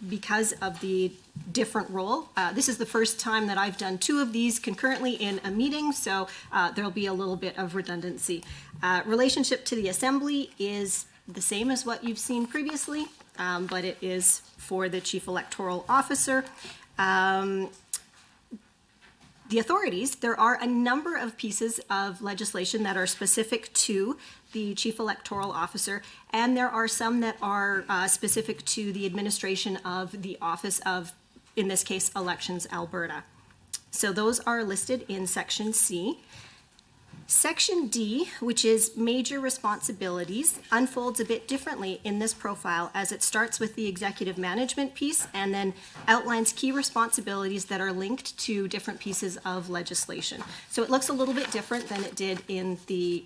because of the different role. This is the first time that I've done two of these concurrently in a meeting, so there'll be a little bit of redundancy. Relationship to the Assembly is the same as what you've seen previously, but it is for the Chief Electoral Officer. The authorities, there are a number of pieces of legislation that are specific to the Chief Electoral Officer, and there are some that are specific to the administration of the Office of, in this case, Elections Alberta. So those are listed in Section C. Section D, which is major responsibilities, unfolds a bit differently in this profile as it starts with the executive management piece and then outlines key responsibilities that are linked to different pieces of legislation. So it looks a little bit different than it did in the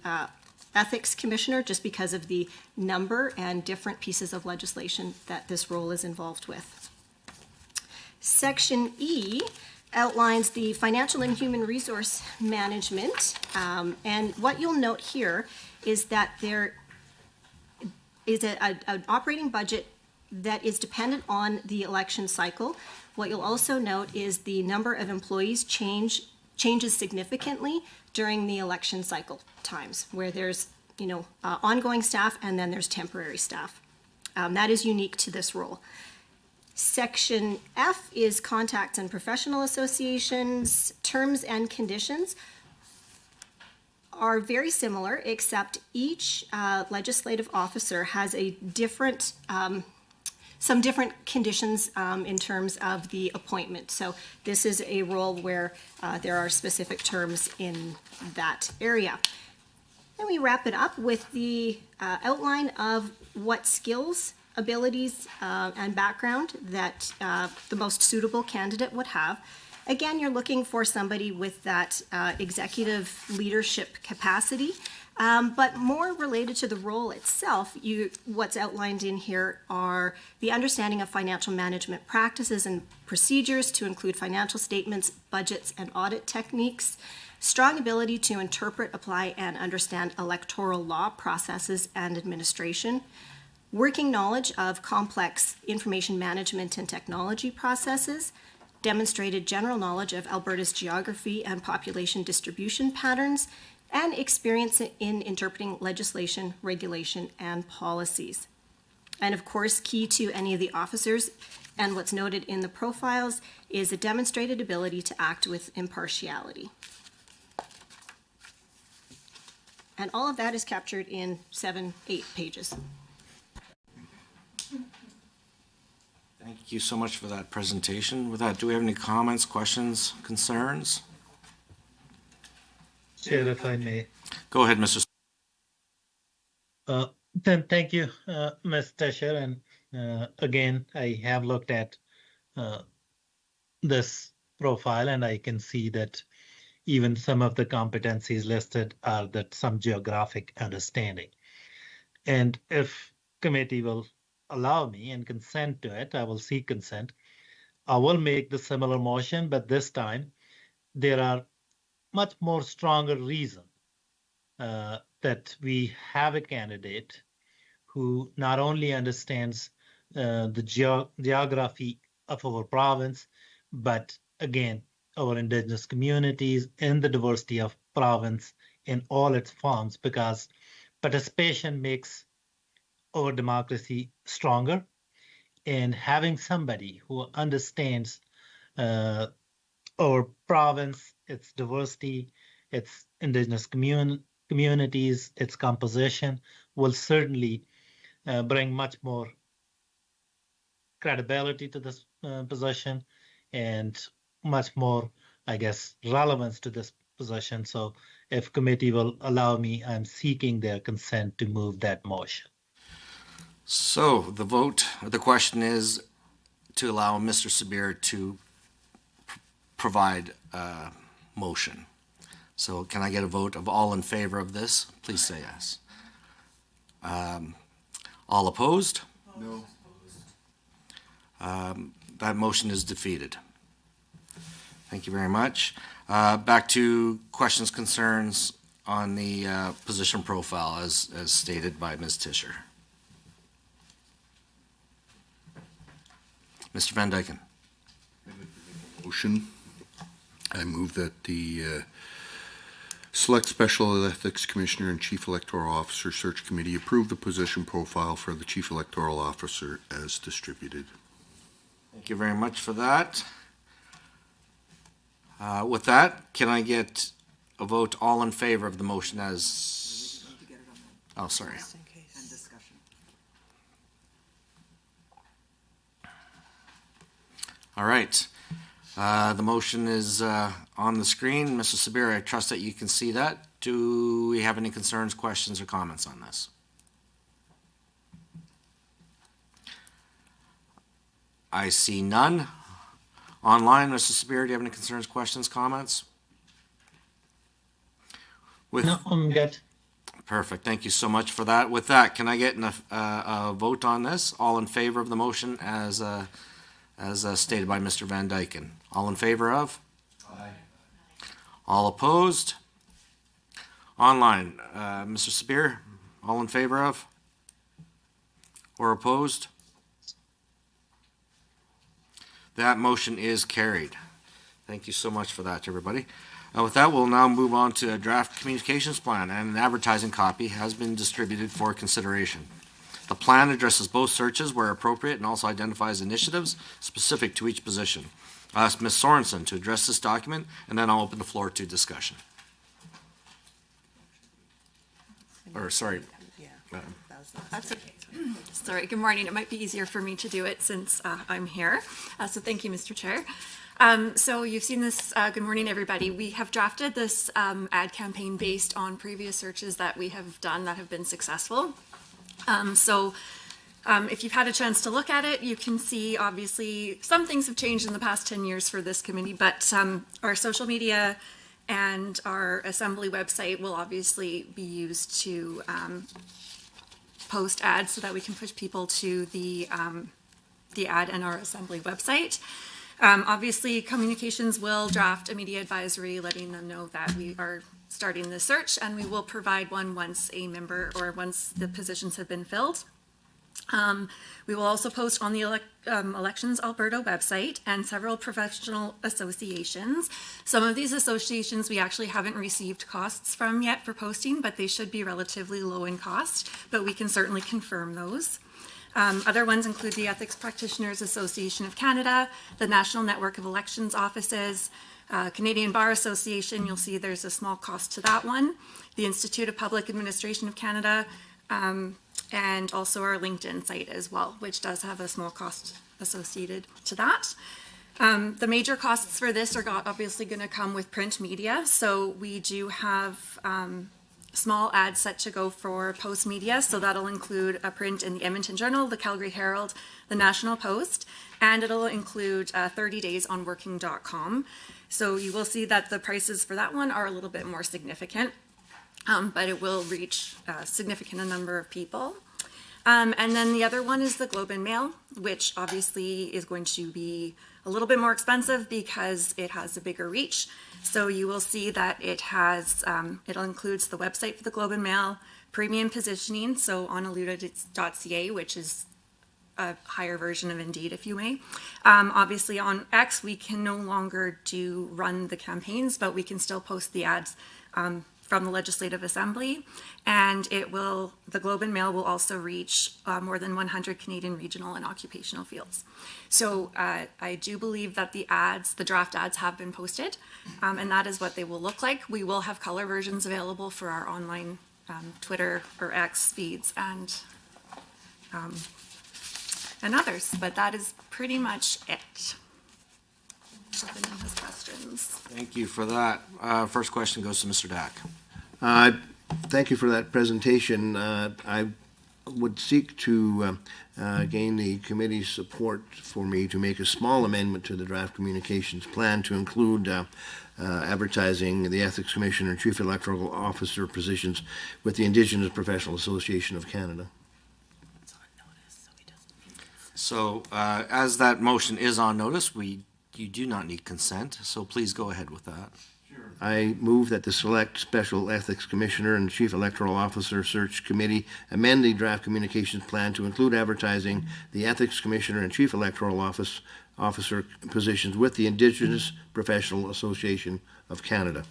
Ethics Commissioner just because of the number and different pieces of legislation that this role is involved with. Section E outlines the financial and human resource management. And what you'll note here is that there is an operating budget that is dependent on the election cycle. What you'll also note is the number of employees changes significantly during the election cycle times, where there's ongoing staff and then there's temporary staff. That is unique to this role. Section F is contacts and professional associations. Terms and conditions are very similar, except each legislative officer has a different, some different conditions in terms of the appointment. So this is a role where there are specific terms in that area. Then we wrap it up with the outline of what skills, abilities, and background that the most suitable candidate would have. Again, you're looking for somebody with that executive leadership capacity, but more related to the role itself, what's outlined in here are the understanding of financial management practices and procedures to include financial statements, budgets, and audit techniques, strong ability to interpret, apply, and understand electoral law processes and administration, working knowledge of complex information management and technology processes, demonstrated general knowledge of Alberta's geography and population distribution patterns, and experience in interpreting legislation, regulation, and policies. And of course, key to any of the officers and what's noted in the profiles is a demonstrated ability to act with impartiality. And all of that is captured in 7-8 pages. Thank you so much for that presentation. With that, do we have any comments, questions, concerns? Chair, if I may. Go ahead, Mr. Then thank you, Ms. Tischer. And again, I have looked at this profile and I can see that even some of the competencies listed are that some geographic understanding. And if committee will allow me and consent to it, I will seek consent. I will make the similar motion, but this time there are much more stronger reason that we have a candidate who not only understands the geography of our province, but again, our Indigenous communities and the diversity of province in all its forms, because participation makes our democracy stronger, and having somebody who understands our province, its diversity, its Indigenous communities, its composition will certainly bring much more credibility to this position and much more I guess, relevance to this position. So if committee will allow me, I'm seeking their consent to move that motion. So the question is to allow Mr. Sabir to provide a motion. So can I get a vote of all in favor of this? Please say yes. All opposed? No. That motion is defeated. Thank you very much. Back to questions, concerns on the position profile as stated by Ms. Tischer. Mr. Van Dyken. Motion. I move that the Select Special Ethics Commissioner and Chief Electoral Officer Search Committee approve the position profile for the Chief Electoral Officer as distributed. Thank you very much for that. With that, can I get a vote all in favor of the motion as... Oh, sorry. All right. The motion is on the screen. Mr. Sabir, I trust that you can see that. Do we have any concerns, questions, or comments on this? I see none. Online, Mr. Sabir, do you have any concerns, questions, comments? No, I'm good. Perfect. Thank you so much for that. With that, can I get a vote on this? All in favor of the motion as stated by Mr. Van Dyken. All in favor of? Aye. All opposed? Online, Mr. Sabir, all in favor of? Or opposed? That motion is carried. Thank you so much for that, everybody. With that, we'll now move on to a draft communications plan, and an advertising copy has been distributed for consideration. The plan addresses both searches where appropriate and also identifies initiatives specific to each position. I'll ask Ms. Sorensen to address this document, and then I'll open the floor to discussion. Or, sorry. That's okay. Sorry, good morning. It might be easier for me to do it since I'm here. So thank you, Mr. Chair. So you've seen this, good morning, everybody. We have drafted this ad campaign based on previous searches that we have done that have been successful. If you've had a chance to look at it, you can see obviously some things have changed in the past 10 years for this committee, but our social media and our assembly website will obviously be used to post ads so that we can push people to the ad and our assembly website. Obviously, communications will draft a media advisory letting them know that we are starting the search, and we will provide one once a member or once the positions have been filled. We will also post on the Elections Alberta website and several professional associations. Some of these associations we actually haven't received costs from yet for posting, but they should be relatively low in cost, but we can certainly confirm those. Other ones include the Ethics Practitioners Association of Canada, the National Network of Elections Offices, Canadian Bar Association, you'll see there's a small cost to that one, the Institute of Public Administration of Canada, and also our LinkedIn site as well, which does have a small cost associated to that. The major costs for this are obviously going to come with print media. So we do have small ads set to go for post media. So that'll include a print in the Edmonton Journal, the Calgary Herald, the National Post, and it'll include 30 days on working.com. So you will see that the prices for that one are a little bit more significant. But it will reach a significant number of people. And then the other one is the Globe and Mail, which obviously is going to be a little bit more expensive because it has a bigger reach. So you will see that it has, it includes the website for the Globe and Mail, premium positioning, so on alluded.ca, which is a higher version of Indeed, if you may. Obviously on X, we can no longer run the campaigns, but we can still post the ads from the Legislative Assembly, and the Globe and Mail will also reach more than 100 Canadian regional and occupational fields. So I do believe that the draft ads have been posted, and that is what they will look like. We will have color versions available for our online Twitter or X feeds and others, but that is pretty much it. Stefan has questions. Thank you for that. First question goes to Mr. Dack. Thank you for that presentation. I would seek to gain the committee's support for me to make a small amendment to the draft communications plan to include advertising the Ethics Commissioner and Chief Electoral Officer positions with the Indigenous Professional Association of Canada. So as that motion is on notice, you do not need consent, so please go ahead with that. I move that the Select Special Ethics Commissioner and Chief Electoral Officer Search Committee amend the draft communications plan to include advertising the Ethics Commissioner and Chief Electoral Officer positions with the Indigenous Professional Association of Canada.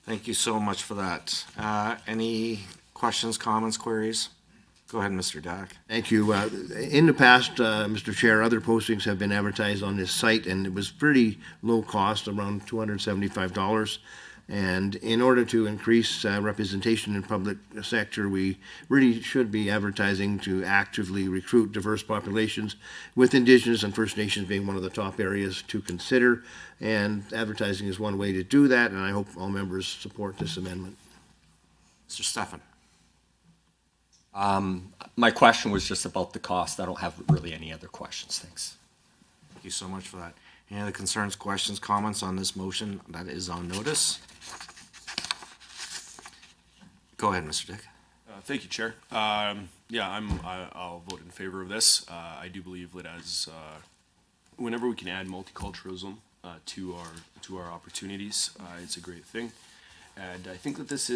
Thank you so much for that. Any questions, comments, queries? Go ahead, Mr. Dack. Thank you. In the past, Mr. Chair, other postings have been advertised on this site, and it was pretty low cost, around $275. And in order to increase representation in public sector, we really should be advertising to actively recruit diverse populations, with Indigenous and First Nations being one of the top areas to consider. And advertising is one way to do that, and I hope all members support this amendment. Mr. Stefan. My question was just about the cost. I don't have really any other questions. Thanks. Thank you so much for that. Any other concerns, questions, comments on this motion that is on notice? Go ahead, Mr. Dick. Thank you, Chair. Yeah, I'll vote in favor of this. I do believe that as whenever we can add multiculturalism to our opportunities, it's a great thing. And I think that this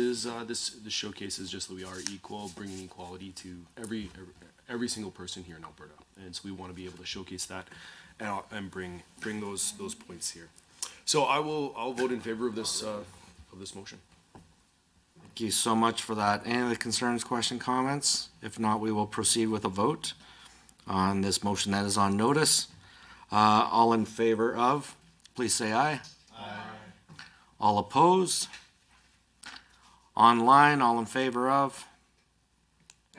showcases just that we are equal, bringing equality to every single person here in Alberta. And so we want to be able to showcase that and bring those points here. So I'll vote in favor of this motion. Thank you so much for that. Any other concerns, questions, comments? If not, we will proceed with a vote on this motion that is on notice. All in favor of, please say aye. Aye. All opposed? Online, all in favor of?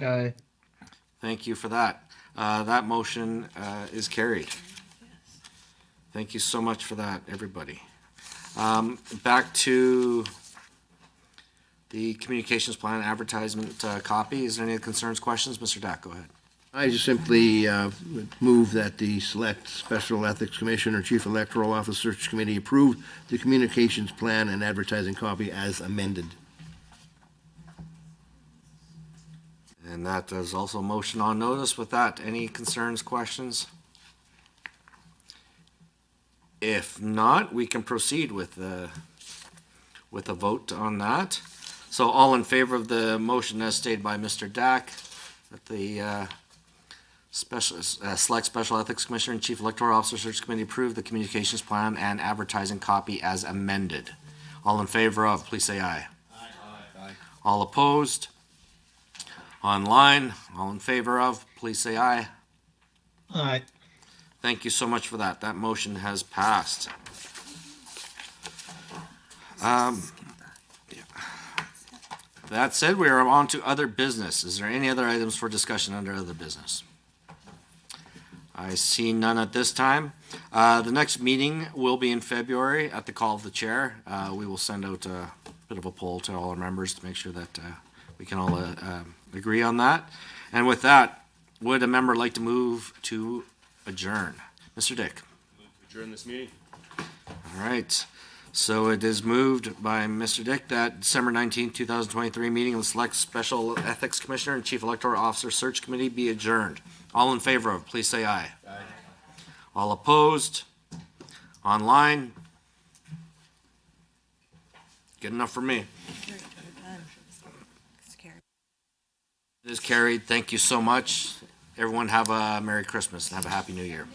Aye. Thank you for that. That motion is carried. Thank you so much for that, everybody. Back to the communications plan advertisement copy. Is there any concerns, questions? Mr. Dack, go ahead. I just simply move that the Select Special Ethics Commissioner, Chief Electoral Officer Search Committee approve the communications plan and advertising copy as amended. And that is also a motion on notice. With that, any concerns, questions? If not, we can proceed with a vote on that. So all in favor of the motion as stated by Mr. Dack, that the Select Special Ethics Commissioner and Chief Electoral Officer Search Committee approve the communications plan and advertising copy as amended. All in favor of, please say aye. Aye. Aye. All opposed? Online, all in favor of, please say aye. Aye. Thank you so much for that. That motion has passed. That said, we are on to other business. Is there any other items for discussion under other business? I see none at this time. The next meeting will be in February at the call of the chair. We will send out a bit of a poll to all our members to make sure that we can all agree on that. And with that, would a member like to move to adjourn? Mr. Dick. Adjourn this meeting. All right. So it is moved by Mr. Dick that December 19th, 2023 meeting of the Select Special Ethics Commissioner and Chief Electoral Officer Search Committee be adjourned. All in favor of, please say aye. Aye. All opposed? Online? Good enough for me. It is carried. Thank you so much. Everyone have a Merry Christmas and have a Happy New Year.